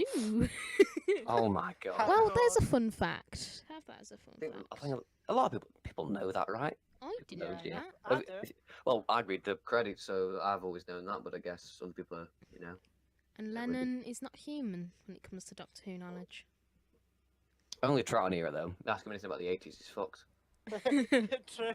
Oh my god. Well, there's a fun fact. Have that as a fun I fact. think a lot of people know that, right? I didn't know Yeah. that. I do. Well, I read the credits, so I've always known that, but I guess other people are, And Lennon is not human when it comes to Doctor Who knowledge. Only Trial era, though. Ask him anything about the 80s, he's fucked. True.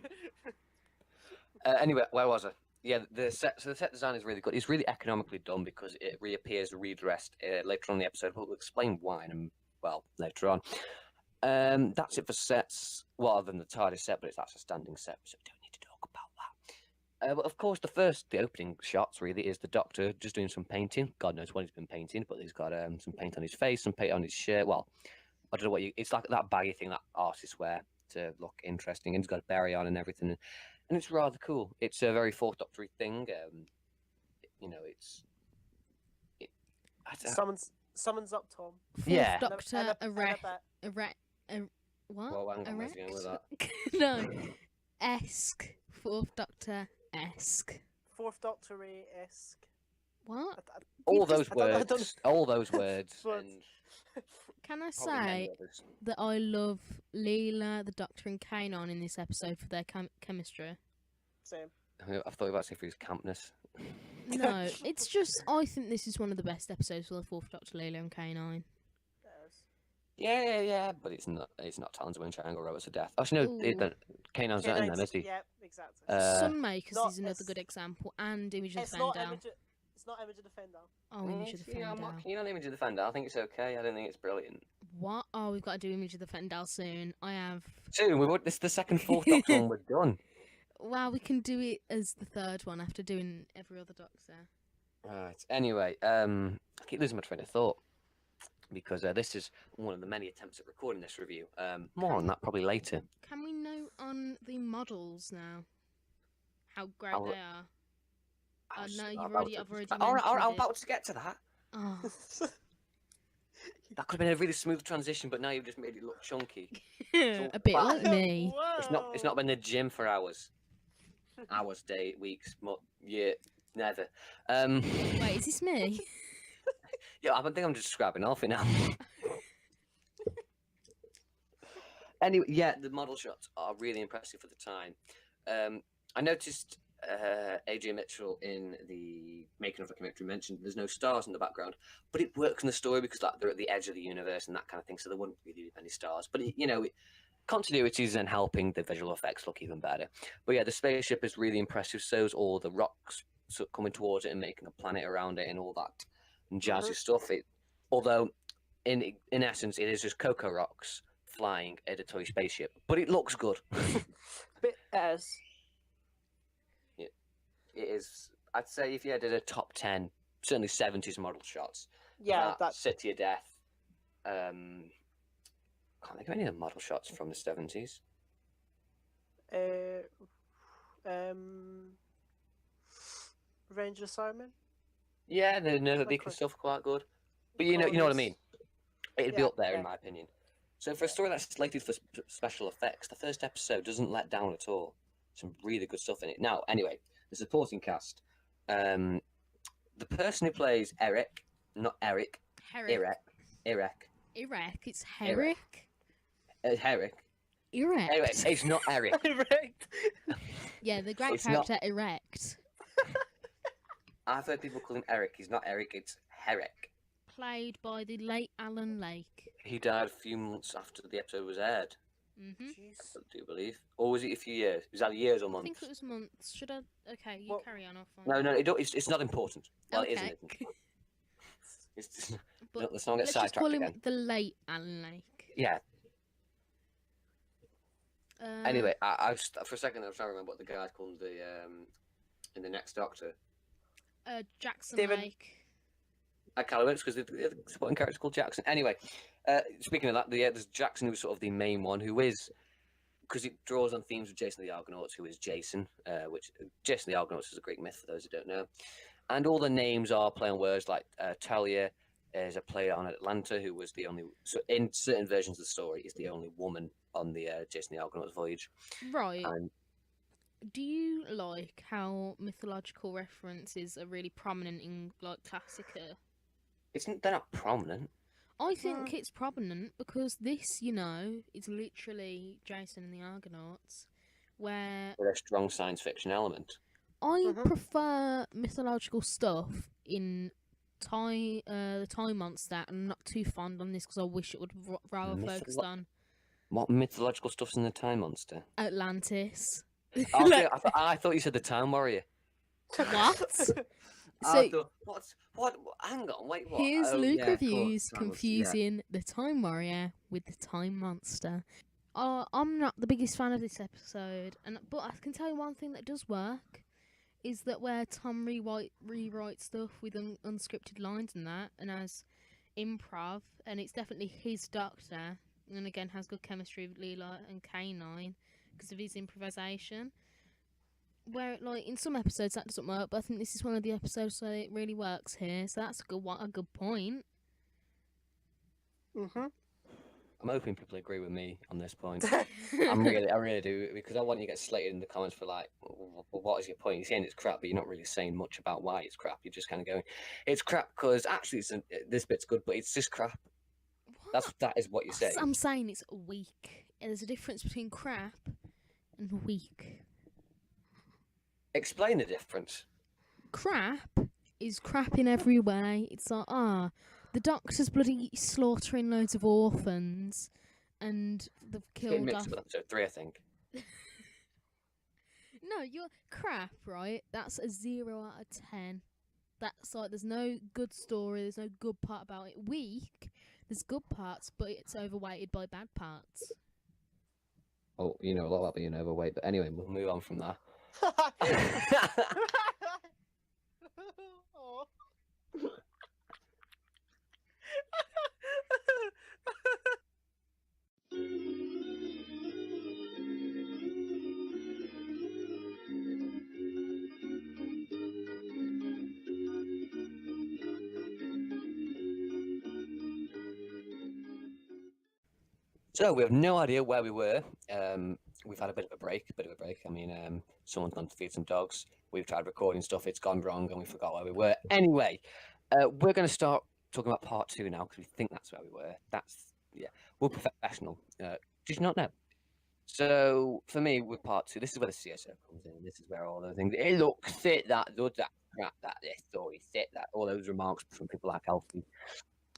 Anyway, where was I? Yeah, the set design is really good. It's really economically done because it reappears redressed later on in the episode. We'll explain why, later on. That's it for sets. Well, other than the TARDIS set, but that's a standing set, so we don't need to talk about that. But of course, the opening shots really is the Doctor just doing some painting. God knows what he's been painting, but he's got some paint on his face, some paint on his shirt. Well, I don't know it's like that baggy thing that artists wear to look interesting, and he's got a berry on and everything, and it's rather cool. It's a very Fourth Doctor-y thing. Summons up Tom. Yeah. Doctor And a bet. What? Well, hang on, where's he going with that? No. Esque. Fourth Doctor-esque. Fourth Doctor-esque. What? All those I don't- words. All those words. Words. And Can I probably many say others. that I love Leela, the Doctor, and Kanon in this episode for their chemistry? Same. I thought you were about to say for his campness. No, it's just I think this is one of the best episodes for the Fourth Doctor, Leela, and K9. Yeah, but it's not Talons Wing Triangle Robots of Death. Actually, no, Ooh. Kanon's not in them, is he? Yeah, exactly. Sunmakers not- is another it's- good example, and Image of It's the not Fendal. Image. It's not Image of the Fendal. Oh, Image of the Yeah, I'm not Fendal. keen on Image of the Fendal. I think it's okay. I don't think it's brilliant. What? Oh, we've got to do Image of the Fendal soon. I have. Soon, this is the second Fourth Doctor one we're done. Well, we can do it as the third one after doing every other Doctor. Right. Anyway, I keep losing my train of thought because this is one of the many attempts at recording this review. More on that probably later. Can we note on the models now how great I'll- they are? I was- no, I'm you've about already- to- I've already All right, I'm mentioned it. about to get to that. Oh, That could have been a really smooth transition, but now you've just made it look chunky. a bit like me. It's not been the gym for hours, day, weeks, year, never. Wait, is this me? Yeah, I think I'm just describing Alfie now. Anyway, yeah, the model shots are really impressive for the time. I noticed AJ Mitchell in the making of documentary mentioned there's no stars in the background, but it works in the story because they're at the edge of the universe and that kind of thing, so there wouldn't really be any stars. But continuity is then helping the visual effects look even better. But yeah, the spaceship is really impressive. So's all the rocks coming towards it and making a planet around it and all that and jazzy stuff. Although in essence, it is just Cocoa Rocks flying at a toy spaceship, but it looks good. Bit as. It is. I'd say if you did a top 10, certainly 70s model shots. Yeah, that. Sit to Your Death. Can't think of any of the model shots from the 70s. Ranger Simon. Yeah, the Beacon stuff quite good. But you know what I mean. It'd be up there in my opinion. So for a story that's slated for special effects, the first episode doesn't let down at all. Some really good stuff in it. Now, anyway, the supporting cast. The person who plays Eric, not Eric, Irek. Irek, it's Herrick. Herrick. Erect. Anyway, it's not Eric. Erect. Yeah, the great It's character Erect. I've heard people call him Eric. He's not Eric, it's Herrick. Played by the late Alan Lake. He died a few months after the episode was aired, Mm-hmm. I do believe. Or was it a few years? Was that years or I months? think it was months. Should I? Okay, you Well, carry on. I'll find No, out. it's not important. Well, it isn't. Okay. It's just, But let's not get let's just call sidetracked him again. the late Alan Lake. Yeah. Uh, Anyway, I was, for a second I was trying to remember what the guy called in the next Doctor. Jackson David. Lake. I can't remember because the supporting character called Jackson. Anyway, speaking of that, there's Jackson who's sort of the main one, who is, because it draws on themes of Jason the Argonauts, who is Jason, which Jason the Argonauts is a Greek myth for those who don't know. And all the names are play on words like Talia is a play on Atlanta, who was the only, so in certain versions of the story, is the only woman on the Jason the Argonauts voyage. Right. And Do you like how mythological references are really prominent in like Classica? they're not prominent. I think it's prominent because this, is literally Jason and the Argonauts, where With a strong science fiction element. I prefer mythological stuff in the Time Monster, and I'm not too fond on this because I wish it would rather focused on What mythological stuff's in the Time Monster? Atlantis. I thought you said the Time Warrior. What? I So thought, what? Hang on, wait, what? here's Oh, Luke yeah, of course, Reviews Time Monster, yeah. confusing the Time Warrior with the Time Monster. I'm not the biggest fan of this episode, but I can tell you one thing that does work is that where Tom rewrites stuff with unscripted lines and that, and has improv, and it's definitely his Doctor, and again has good chemistry with Leela and K9 because of his improvisation. Where like in some episodes that doesn't work, but I think this is one of the episodes where it really works here. So that's a good point. Mhm. I'm hoping people agree with me on this point. I really do, because I want you to get slated in the comments for like, well, what is your point? You're saying it's crap, but you're not really saying much about why it's crap. You're just kind of going, it's crap because actually this bit's good, but it's just crap. That is what you're saying. I'm saying it's weak. There's a difference between crap and weak. Explain the difference. Crap is crap in every way. It's like, the Doctor's bloody slaughtering loads of orphans, and they've killed Mixed off. with episode 3, I think. No, you're crap, right? That's a 0 out of 10. That's like, there's no good story, there's no good part about it. Weak, there's good parts, but it's overweighted by bad parts. Oh, you know a lot about being overweight, but anyway, we'll move on from that. Oh. So we have no idea where we were. We've had a bit of a break. I mean, someone's gone to feed some dogs. We've tried recording stuff. It's gone wrong, and we forgot where we were. Anyway, we're going to start talking about part 2 now because we think that's where we were. We're professional. Did you not know? So for me, with part 2, this is where the CSO comes in. This is where all those things. Hey, look, sit that, does that crap, that this story, sit that. All those remarks from people like Alfie.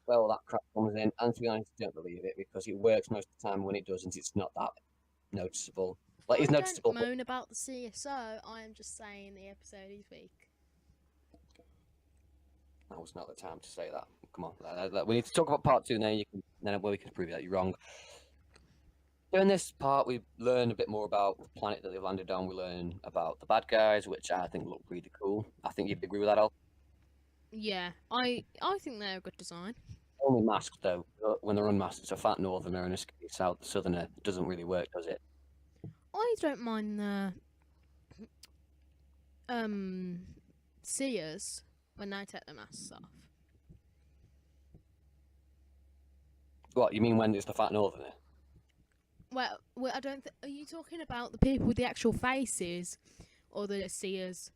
Where all that crap comes in, and to be honest, I don't believe it because it works most of the time. When it doesn't, it's not that noticeable. Like, it's noticeable. I don't moan about the CSO. I am just saying the episode is weak. That was not the time to say that. Come on. We need to talk about part 2, and then we can prove that you're wrong. During this part, we learn a bit more about the planet that they've landed on. We learn about the bad guys, which I think look really cool. I think you'd agree with that, Al. Yeah, I think they're a good design. Only masked, though. When they're unmasked, it's a fat northerner and a skinny southerner. It doesn't really work, does it? I don't mind the seers when they take their masks off. What, you mean when it's the fat northerner? Well, I don't. Are you talking about the people with the actual faces, or the seers?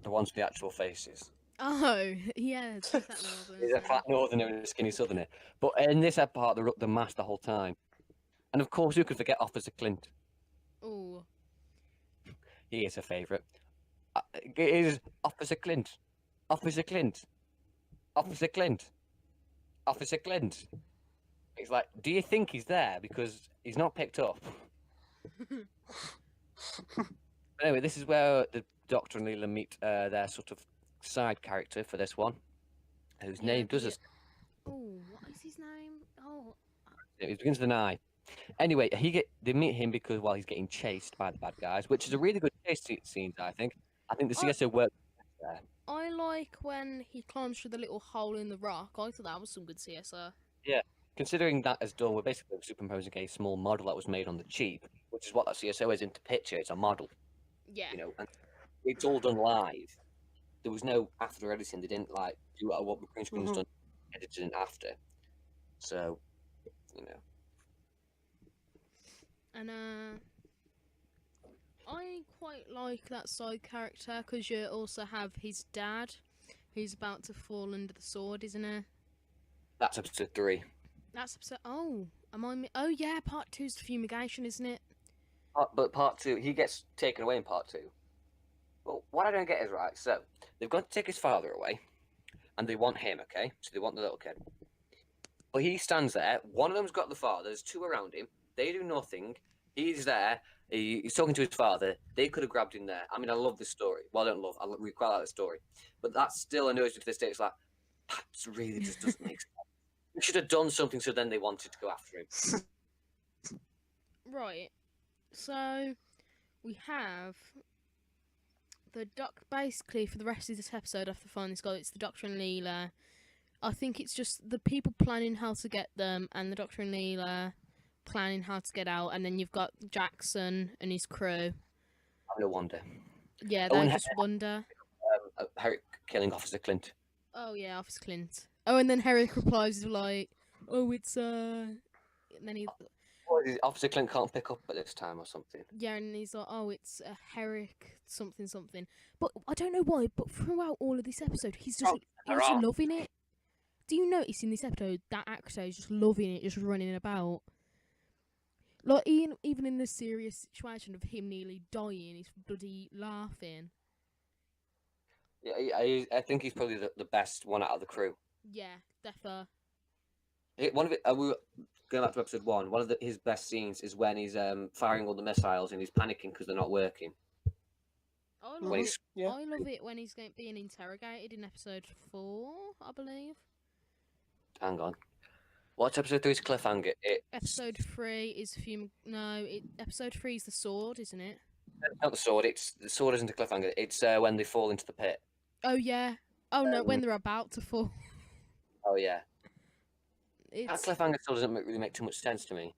The ones with the actual faces. Oh, yeah, it's the fat northerners. He's a fat northerner and a skinny southerner. But in this part, they're up the mask the whole time. And of course, who could forget Officer Clint? Oh, He is a favourite. It is Officer Clint. Officer Clint. Officer Clint. Officer Clint. It's like, do you think he's there? Because he's not picked up. But anyway, this is where the Doctor and Leela meet their sort of side character for this one, whose name does Oh, what is his name? Oh, it begins with an I. Anyway, they meet him because while he's getting chased by the bad guys, which is a really good chase scene, I think. I think the CSO worked there. I like when he climbs through the little hole in the rock. I thought that was some good CSR. Yeah, considering that is done, we're basically superimposing a small model that was made on the cheap, which is what that CSO is into picture. It's a model, Yeah. you know, and it's all done live. There was no after editing. They didn't like do what the green screen was done, edited and after. So, you know. And I quite like that side character because you also have his dad, who's about to fall under the sword, isn't he? That's episode 3. That's episode. Oh, oh yeah, part 2's the fumigation, isn't it? But part 2, he gets taken away in part 2. Well, what I don't get is right. So they've got to take his father away, and they want him. Okay, so they want the little kid. But he stands there. One of them's got the father. There's 2 around him. They do nothing. He's there. He's talking to his father. They could have grabbed him there. I mean, I love this story. Well, I don't love. We quite like the story, but that still annoys me to this day. It's like that really just doesn't make sense. We should have done something so then they wanted to go after him. Right. So we have the doc. Basically, for the rest of this episode, after finding this guy, it's the Doctor and Leela. I think it's just the people planning how to get them, and the Doctor and Leela planning how to get out, and then you've got Jackson and his crew. I no wonder. Yeah, Oh, they and just wonder. Herrick killing Officer Clint. Oh yeah, Officer Clint. Oh, and then Herrick replies with like, "Oh, it's And then he, Officer Clint can't pick up at this time or something. yeah, and he's like, "Oh, it's a Herrick something something." But I don't know why. But throughout all of this episode, he's loving it. Do you notice in this episode that actor is just loving it, just running about? Like even in the serious situation of him nearly dying, he's bloody laughing. Yeah, I think he's probably the best one out of the crew. Yeah, defo. One of it. We were going back to episode 1. One of his best scenes is when he's firing all the missiles and he's panicking because they're not working. I When love he's it. I love it when he's being interrogated in episode 4, I believe. hang on. What's episode 3's cliffhanger? Episode 3 is episode 3 is the sword, isn't it? Not the sword. The sword isn't a cliffhanger. It's when they fall into the pit. Oh yeah. Oh no, when they're about to fall. Oh yeah. That It's cliffhanger still doesn't really make too much sense to me.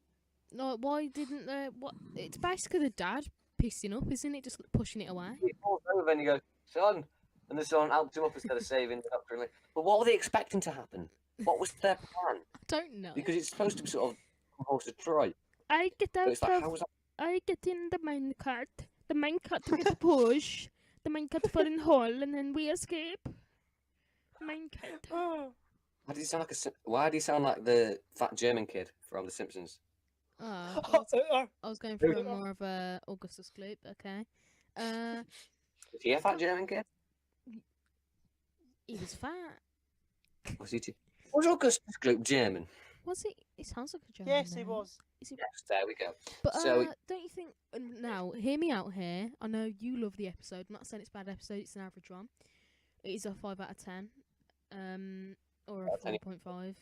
no. Why didn't they? What? It's basically the dad pissing up, isn't it? Just pushing it away. He falls over and he goes, "Son," and the son helps him up instead of saving the Doctor. But what were they expecting to happen? What was their plan? I don't know. Because it's supposed to be sort of composed to Troy. I get But out it's like, how was that? I get in the minecart. The minecart gets pushed. The minecart fall in hole, and then we escape. Minecart. Why do you sound like the fat German kid from The Simpsons? Oh, I was going for more of a Augustus Gloop. Okay. Is he a fat German kid? He was fat. Was he too? Was Augustus Gloop German? Was he? It sounds like a German. Yes, he name. was. Is he? Yes, there we go. But So- don't you think? Now, hear me out here. I know you love the episode. I'm not saying it's a bad episode. It's an average one. It is a 5 out of 10. or That's a any- 4.5.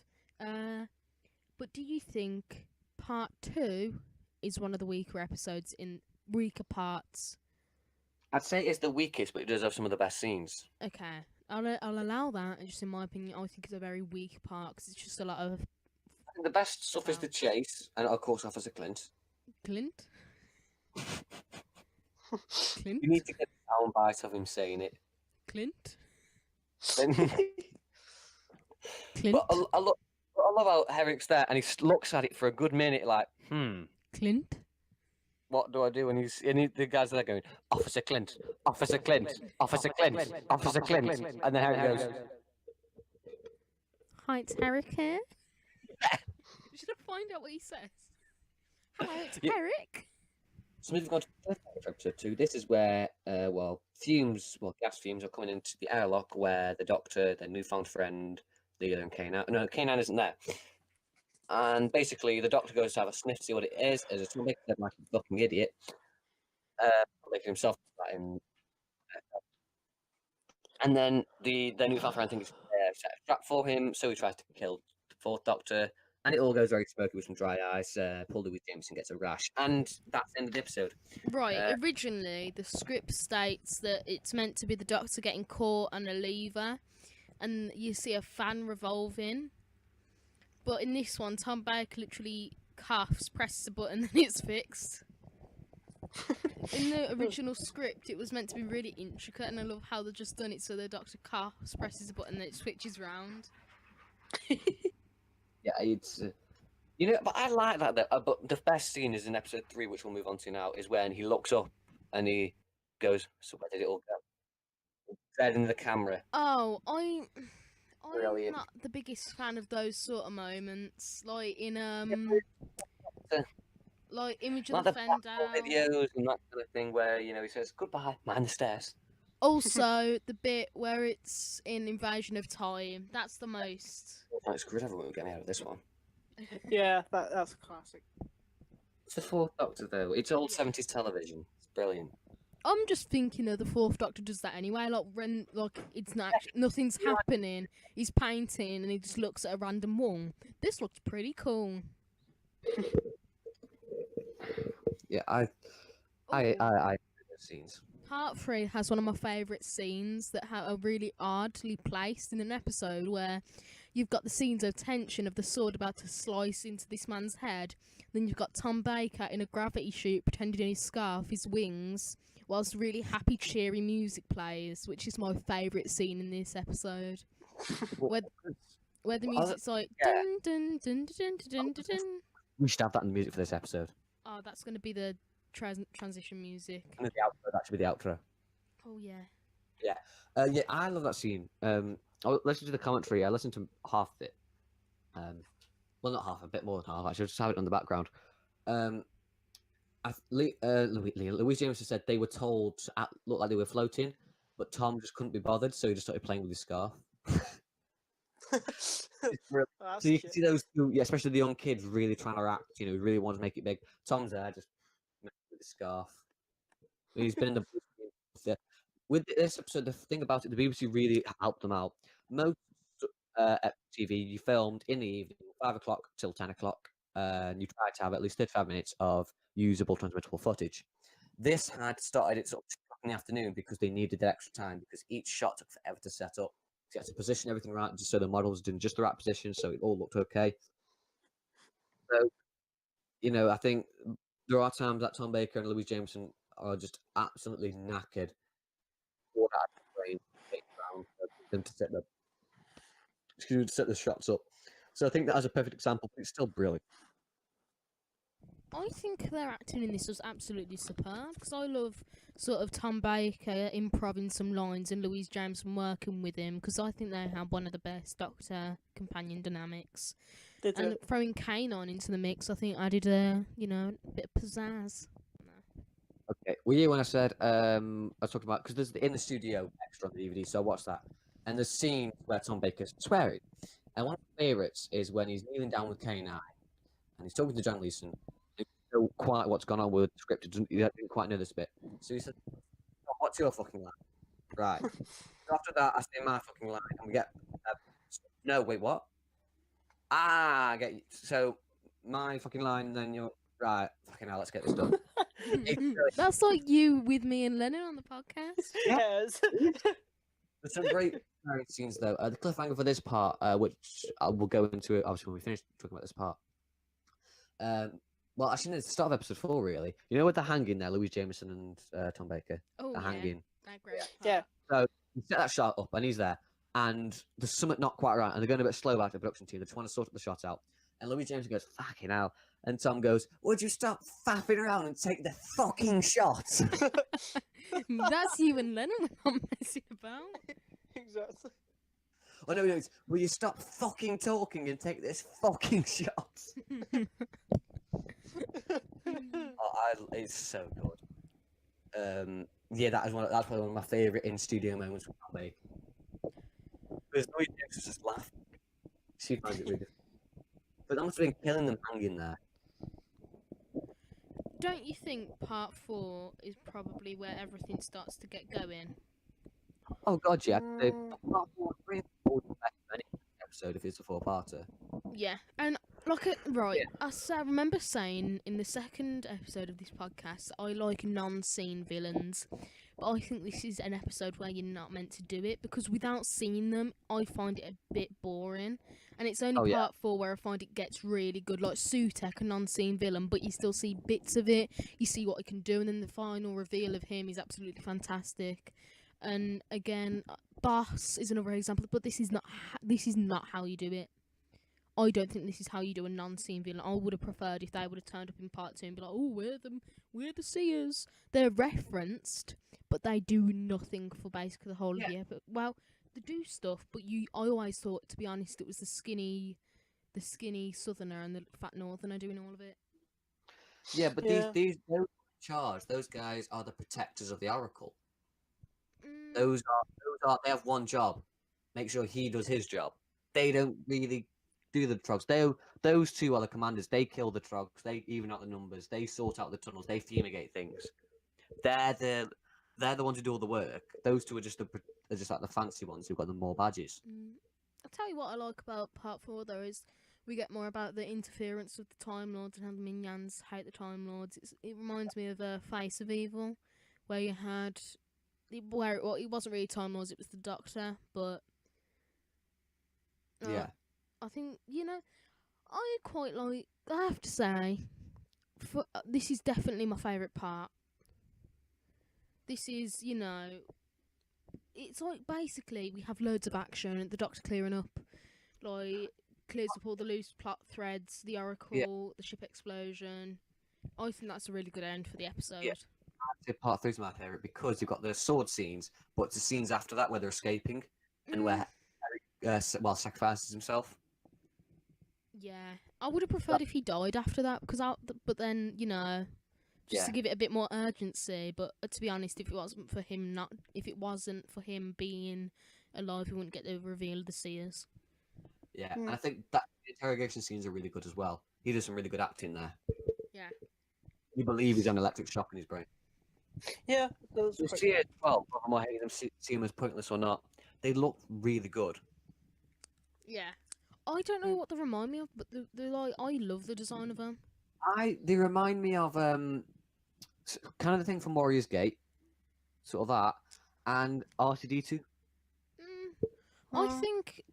But do you think part 2 is one of the weaker episodes in weaker parts? I'd say it's the weakest, but it does have some of the best scenes. Okay, I'll allow that. Just in my opinion, I think it's a very weak part because it's just a lot of I think the best stuff is the chase, and of course Officer Clint. Clint. Clint. You need to get the sound bite of him saying it. Clint. Then- Clint. but I love how Herrick's there, and he looks at it for a good minute, like, Clint. what do I do? And the guys are there going, Officer Clint, Officer Clint, Officer Clint, Officer Clint, and then Herrick goes, Hi, it's Eric here. Should I find out what he says? Hello, it's Yeah. Eric. So moving on to the third part of episode 2, this is where, gas fumes are coming into the airlock where the Doctor, their newfound friend, Leo and K9 isn't there. And basically, the Doctor goes to have a sniff to see what it is, as it's making him like a fucking idiot, making himself like him. And then the newfound friend thinks set a trap for him, so he tries to kill the fourth Doctor, and it all goes very smoky with some dry ice. Paul Louis Jameson gets a rash, and that's the end of the episode. Right, originally the script states that it's meant to be the Doctor getting caught on a lever, and you see a fan revolving. But in this one, Tom Baker literally coughs, presses a button, and it's fixed. In the original script, it was meant to be really intricate, and I love how they've just done it so the Doctor coughs, presses a button, and it switches round. Yeah, it's but I like that. But the best scene is in episode 3, which we'll move on to now, is when he looks up and he goes, "So where did it all go?" Said in the camera. Oh, I'm Brilliant. not the biggest fan of those sort of moments, like in like Image Like of the the Blackpool Fender. videos and that kind of thing where he says goodbye, mind the stairs. Also, the bit where it's in Invasion of Time. That's the most. I screwed everyone with getting out of this one. Yeah, that's a classic. It's the fourth Doctor though. It's old Yeah. 70s television. It's brilliant. I'm just thinking the fourth Doctor does that anyway. Like when it's not nothing's happening. He's painting and he just looks at a random wall. This looks pretty cool. Yeah, I Ooh. those scenes. Part 3 has one of my favourite scenes that are really oddly placed in an episode where you've got the scenes of tension of the sword about to slice into this man's head. Then you've got Tom Baker in a gravity chute pretending in his scarf, his wings, whilst really happy, cheery music plays, which is my favourite scene in this episode. Where the music's like dun dun dun dun dun dun dun. We should have that in the music for this episode. Oh, that's going to be the transition music. And the outro, that should be the outro. Oh yeah. Yeah, I love that scene. I listened to the commentary. I listened to half of it. Well, not half, a bit more than half. Actually, I just have it on the background. Louise Jameson said they were told to look like they were floating, but Tom just couldn't be bothered, so he just started playing with his scarf. That's So you cute. can see those two, yeah, especially the young kids, really trying to act. Really want to make it big. Tom's there, just with the scarf. He's been in the with this episode. The thing about it, the BBC really helped them out. Most TV you filmed in the evening, 5 o'clock till 10 o'clock, and you tried to have at least 35 minutes of usable transmittable footage. This had started at sort of 2 o'clock in the afternoon because they needed the extra time because each shot took forever to set up. So you had to position everything right just so the models did in just the right position, so it all looked okay. So, I think there are times that Tom Baker and Louise Jameson are just absolutely knackered. For that brain around for them to set the shots up. So I think that as a perfect example, but it's still brilliant. I think their acting in this was absolutely superb because I love sort of Tom Baker improving some lines and Louise Jameson working with him because I think they have one of the best Doctor companion dynamics. They do. And throwing Kane on into the mix, I think added a bit of pizzazz. Okay, were you when I said I was talking about because there's in the studio extra on the DVD, so I watched that, and the scene where Tom Baker's swearing, and one of my favourites is when he's kneeling down with K9 and he's talking to John Leeson. He doesn't know quite what's gone on with the script. He didn't quite know this bit, so he said, "Oh, what's your fucking line?" Right. So after that, I say my fucking line, and we get No, wait, what? Ah, I get you. So my fucking line, then you're right. Fucking hell, let's get this done. That's like you with me and Lennon on the podcast. Yes. There's some great scenes though. The cliffhanger for this part, which I will go into it obviously when we finish talking about this part. Well, actually, no, it's the start of episode 4, really. You know, with the hanging there, Louise Jameson and Tom Baker. Oh, The yeah. hanging. That great part. Yeah. So you set that shot up, and he's there, and there's something not quite right, and they're going a bit slow about the production team. They're trying to sort the shot out, and Louise Jameson goes, "Fucking hell!" And Tom goes, "Would you stop faffing around and take the fucking shot?" That's you and Lennon when I'm messing about. Exactly. Oh no, it's, will you stop fucking talking and take this fucking shot? It's so good. Yeah, that's probably one of my favourite in studio moments with me. Because Louise James was just laughing. She finds it really difficult. But that must have been killing them hanging there. Don't you think part 4 is probably where everything starts to get going? Oh god, yeah. Mm. Any episode if it's a 4-parter. Yeah, and I remember saying in the second episode of this podcast, I like non-scene villains, but I think this is an episode where you're not meant to do it because without seeing them, I find it a bit boring. And it's only part 4 where I find it gets really good, like Sutek, a non-scene villain, but you still see bits of it. You see what he can do, and then the final reveal of him is absolutely fantastic. And again, Boss is another example, but this is not how you do it. I don't think this is how you do a non-scene villain. I would have preferred if they would have turned up in part 2 and be like, "Oh, we're the seers." They're referenced, but they do nothing for basically the whole of the episode. Well, they do stuff, but I always thought, to be honest, it was the skinny southerner and the fat northerner doing all of it. Yeah, but these those in charge, those guys are the protectors of the Oracle. Those are they have one job. Make sure he does his job. They don't really do the trogs. Those two are the commanders. They kill the trogs. They even out the numbers. They sort out the tunnels. They fumigate things. They're the ones who do all the work. Those two are just like the fancy ones who've got the more badges. I'll tell you what I like about part 4 though is we get more about the interference of the Time Lords and how the minions hate the Time Lords. It reminds me of Face of Evil, where you had it wasn't really Time Lords, it was the Doctor, but Yeah. I think I quite like. I have to say, this is definitely my favourite part. This is, it's like basically we have loads of action. The Doctor clearing up, clears up all the loose plot threads. The Oracle, the ship explosion. I think that's a really good end for the episode. Yeah. I'd say part 3 is my favourite because you've got the sword scenes, but it's the scenes after that where they're escaping and where Eric sacrifices himself. Yeah, I would have preferred if he died after that but then just to give it a bit more urgency. But to be honest, if it wasn't for him being alive, we wouldn't get the reveal of the Seers. Yeah, and I think that the interrogation scenes are really good as well. He does some really good acting there. Yeah. You believe he's on electric shock in his brain. Yeah, those You see it as well, whether I hate them, see them as pointless or not. They look really good. Yeah. I don't know what they remind me of, but they're like, I love the design of them. They remind me of kind of the thing from Warrior's Gate, sort of that, and R2D2. I think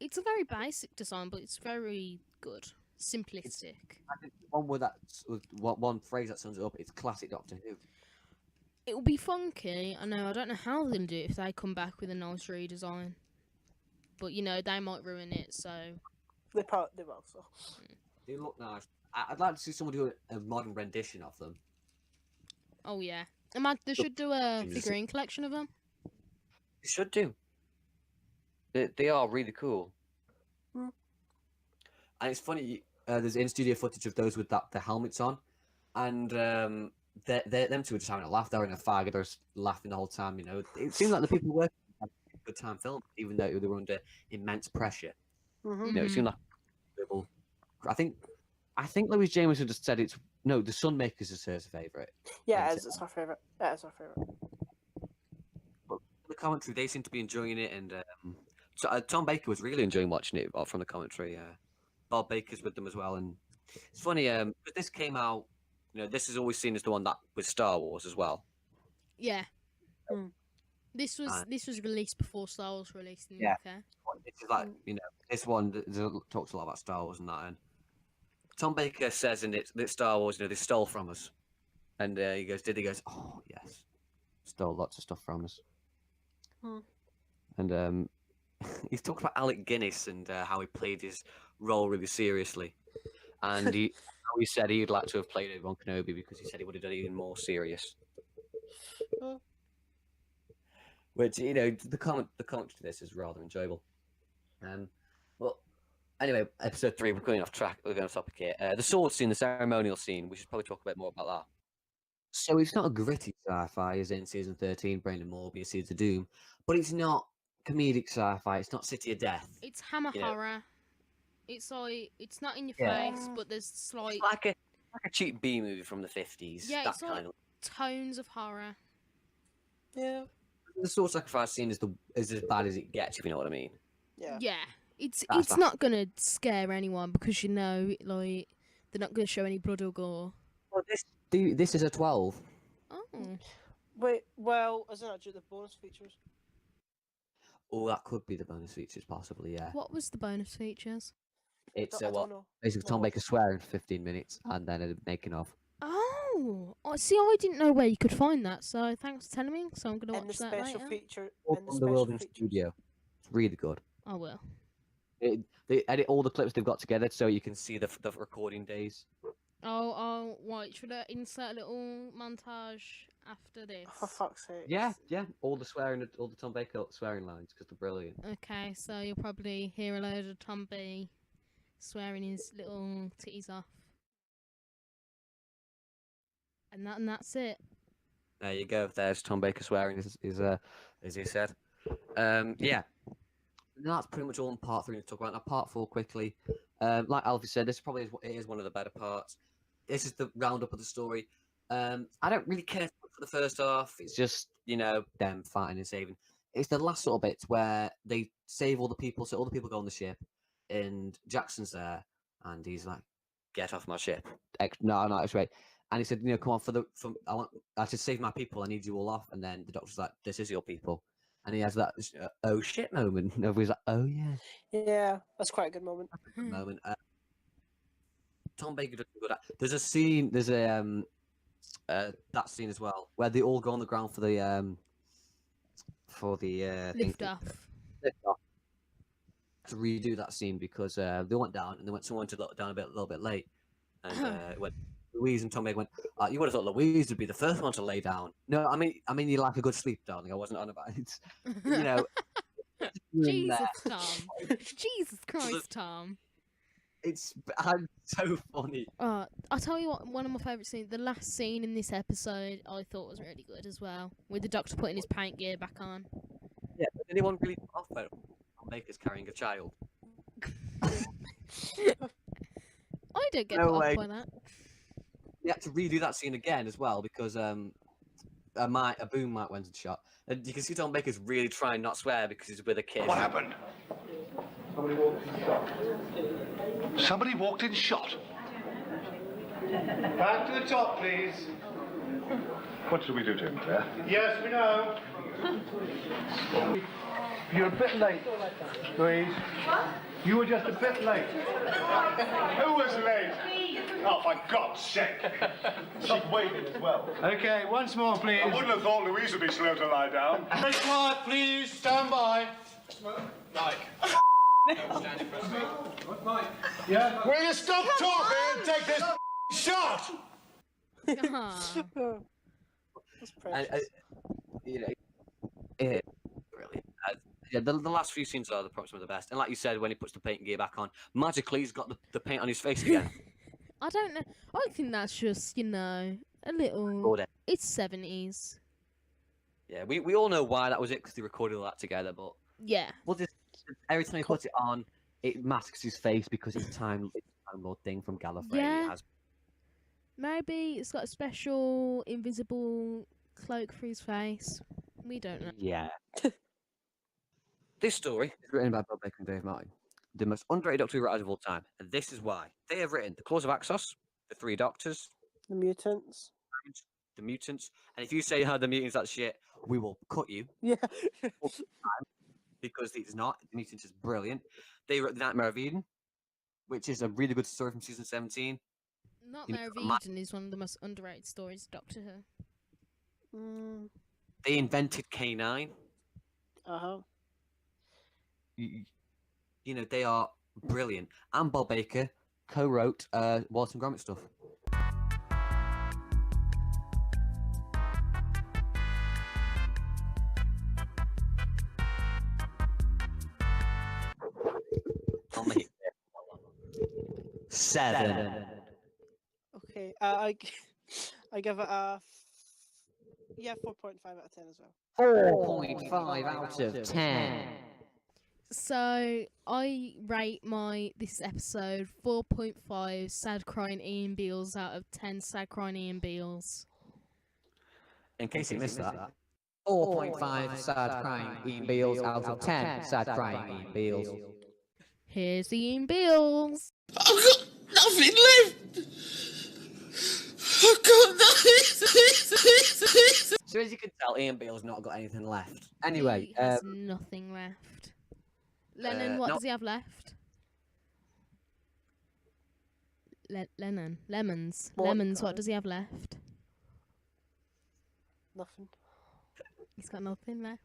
it's a very basic design, but it's very good, simplistic. I think one phrase that sums it up. It's classic Doctor Who. It will be funky. I don't know how they're gonna do it if they come back with a nice redesign. But they might ruin it. So they will. So they look nice. I'd like to see someone do a modern rendition of them. Oh yeah, they should do a figurine collection of them. They should do. They are really cool. And it's funny. There's in-studio footage of those with the helmets on, and them two are just having a laugh. They're in a fag. They're just laughing the whole time. It seems like the people working had a good time filming, even though they were under immense pressure. It seemed like I think Louise Jameson just said the Sunmakers is her favourite. Yeah, it's our favourite. Yeah, it's our favourite. But the commentary, they seem to be enjoying it, and Tom Baker was really enjoying watching it from the commentary. Bob Baker's with them as well, and it's funny. But this came out. This is always seen as the one that was Star Wars as well. Yeah. Hmm. This was released before Star Wars released in the Yeah. UK. This is like this one talks a lot about Star Wars and that. And Tom Baker says in it that Star Wars, they stole from us, and he goes, "Did he?" Goes, "Oh yes, stole lots of stuff from us." Hmm. And he's talked about Alec Guinness and how he played his role really seriously, and he said he'd like to have played Obi-Wan Kenobi because he said he would have done it even more serious. Oh. Which the comment to this is rather enjoyable. Well, anyway, episode 3, we're going off track. We're going off topic here. The sword scene, the ceremonial scene. We should probably talk a bit more about that. So it's not a gritty sci-fi as in season 13, Brandon Morbius, Seeds of Doom, but it's not comedic sci-fi. It's not City of Death. It's hammer horror. It's like it's not in your Yeah. face, but there's slight It's like a cheap B movie from the 50s. Yeah, that it's like tones of horror. Yeah. The sword sacrifice scene is as bad as it gets, if you know what I mean. Yeah. Yeah, it's That's not gonna scare anyone because like they're not gonna show any blood or gore. Well, this is a 12. Oh, Wait, well, isn't that just the bonus features? Oh, that could be the bonus features, possibly. Yeah. what was the bonus features? It's I don't know. basically What Tom was Baker swearing for 15 minutes and then a making of. Oh, see, I didn't know where you could find that, so thanks for telling me. So I'm gonna And the watch that special later. feature. All And the from the special World in features. Studio. It's really good. I will. They edit all the clips they've got together so you can see the recording days. Oh, wait, should I insert a little montage after this? For fuck's sake. Yeah. All the swearing, all the Tom Baker swearing lines because they're brilliant. Okay, so you'll probably hear a load of Tom B swearing his little titties off. And that's it. There you go. There's Tom Baker swearing, as he said. Yeah. And that's pretty much all in part 3 to talk about. Now, part 4 quickly. Like Alfie said, this probably is one of the better parts. This is the roundup of the story. I don't really care for the first half. It's just them fighting and saving. It's the last sort of bits where they save all the people, so all the people go on the ship, and Jackson's there, and he's like, "Get off my ship!" No, that's right. And he said, "Come on, I should save my people. I need you all off." And then the doctor's like, "This is your people." And he has that oh shit moment. And everybody's like, "Oh yeah." Yeah, that's quite a good moment. Moment. Tom Baker does good. There's a scene. There's a that scene as well where they all go on the ground for the Lift off. To redo that scene because they went down and they went someone to look down a little bit late, and when Louise and Tom Baker went, you would have thought Louise would be the first one to lay down. No, I mean you like a good sleep, darling. I wasn't on about it. Jesus, Tom. Jesus Christ, Tom. I'm so funny. I'll tell you what, one of my favourite scenes, the last scene in this episode, I thought was really good as well, with the doctor putting his paint gear back on. Yeah, but anyone really put off that Tom Baker's carrying a child? I don't get No put way. off by that. We had to redo that scene again as well because a boom mic went and shot. And you can see Tom Baker's really trying not to swear because he's with a kid. What happened? Somebody walked in shot. Back to the top, please. What should we do to him, Claire? Yes, we know. You're a bit late, Louise. What? You were just a bit late. Who was late? Oh, for God's sake. She's waiting as well. Okay, once more, please. I wouldn't have thought Louise would be slow to lie down. Stay quiet, please. Stand by. Mike. Yeah? Will you stop talking and take this shot? Aw. That's precious. Really. Yeah, the last few scenes are probably some of the best. And like you said, when he puts the paint gear back on, magically he's got the paint on his face again. I don't know. I think that's just, a little. Recorded. It's 70s. Yeah, we all know why that was it because they recorded all that together. But Yeah. we'll just every time he puts it on, it masks his face because it's Time Lord thing from Gallifrey. Yeah. It has Maybe it's got a special invisible cloak for his face. We don't know. Yeah. This story is written by Bob Baker and Dave Martin, the most underrated Doctor Who writers of all time, and this is why. They have written The Claws of Axos, The Three Doctors, The mutants. The Mutants, and if you say the Mutants that's shit, we will cut you Yeah. because it's not. The Mutants is brilliant. They wrote The Nightmare of Eden, which is a really good story from season 17. Nightmare of Ma- Eden is one of the most underrated stories of Doctor Who. Mm, They invented K9. uh-huh. You know, they are brilliant. And Bob Baker co-wrote Wallace and Gromit stuff. I'll make it 7. Okay. I give it a 4.5 out of 10 as well. 4.5 out of 10. So I rate this episode 4.5 sad crying Ian Beals out of 10 sad crying Ian Beals. In case you missed that. 4.5 sad crying Ian Beals out of 10 sad crying Ian Beals. Here's Ian Beals. I've got nothing left. I've got nothing. So as you can tell, Ian Beale's not got anything left. Anyway, He has nothing left. Lennon, what no- does he have left? Lennon. Lemons. What? Lemons, what does he have left? Nothing. He's got nothing left.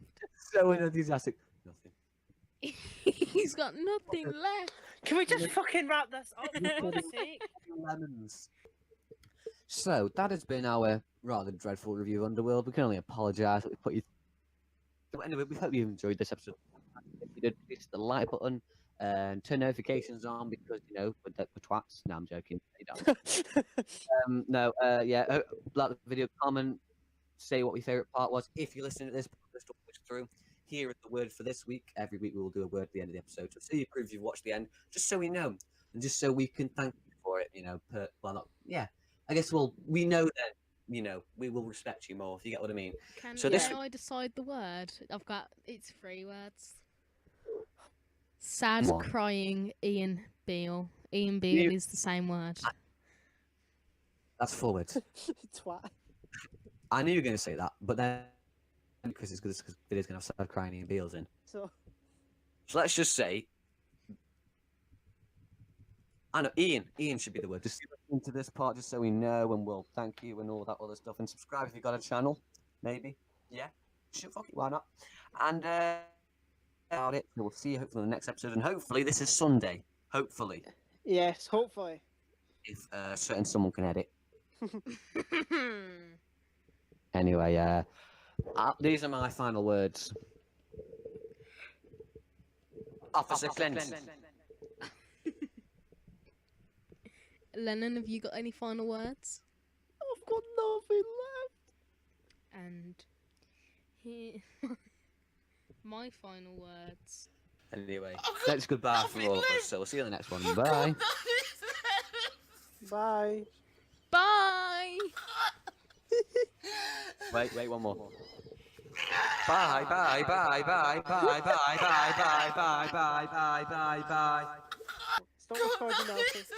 so enthusiastic. Nothing. He's got nothing left. Can we just fucking wrap this up for God's sake? Lemons. So that has been our rather dreadful review of Underworld. We can only apologise that we put you. But anyway, we hope you enjoyed this episode. If you did, please hit the like button and turn notifications on because we're twats. No, I'm joking. They don't. Yeah. Like the video, comment, say what your favourite part was. If you're listening to this, push through. Here is the word for this week. Every week we will do a word at the end of the episode. So you prove you've watched the end, just so we know, and just so we can thank you for it. I guess we know that we will respect you more if you get what I mean. Can this I decide the word? It's 3 words. Sad What? crying Ian Beale. Ian Beale is the same word. That's 4 words. Twat. I knew you were going to say that, but then because it's because video's going to have sad crying Ian Beals in. So So let's just say. I know Ian should be the word. Just listen to this part, just so we know, and we'll thank you and all that other stuff. And subscribe if you've got a channel, maybe. Yeah, sure, fuck it, why not? And about it. So we'll see you hopefully in the next episode, and hopefully this is Sunday. Hopefully, yes, hopefully. if certain someone can edit. Anyway, these are my final words. Officer Clinton. Lennon, have you got any final words? I've got nothing left. And here, my final words. Anyway, that's goodbye for all of us. So we'll see you in the next one. Bye. Bye. Bye! Wait, one more. Bye, bye, bye, bye, bye, bye, bye, bye, bye, bye, bye, bye, bye. Stop recording now, please.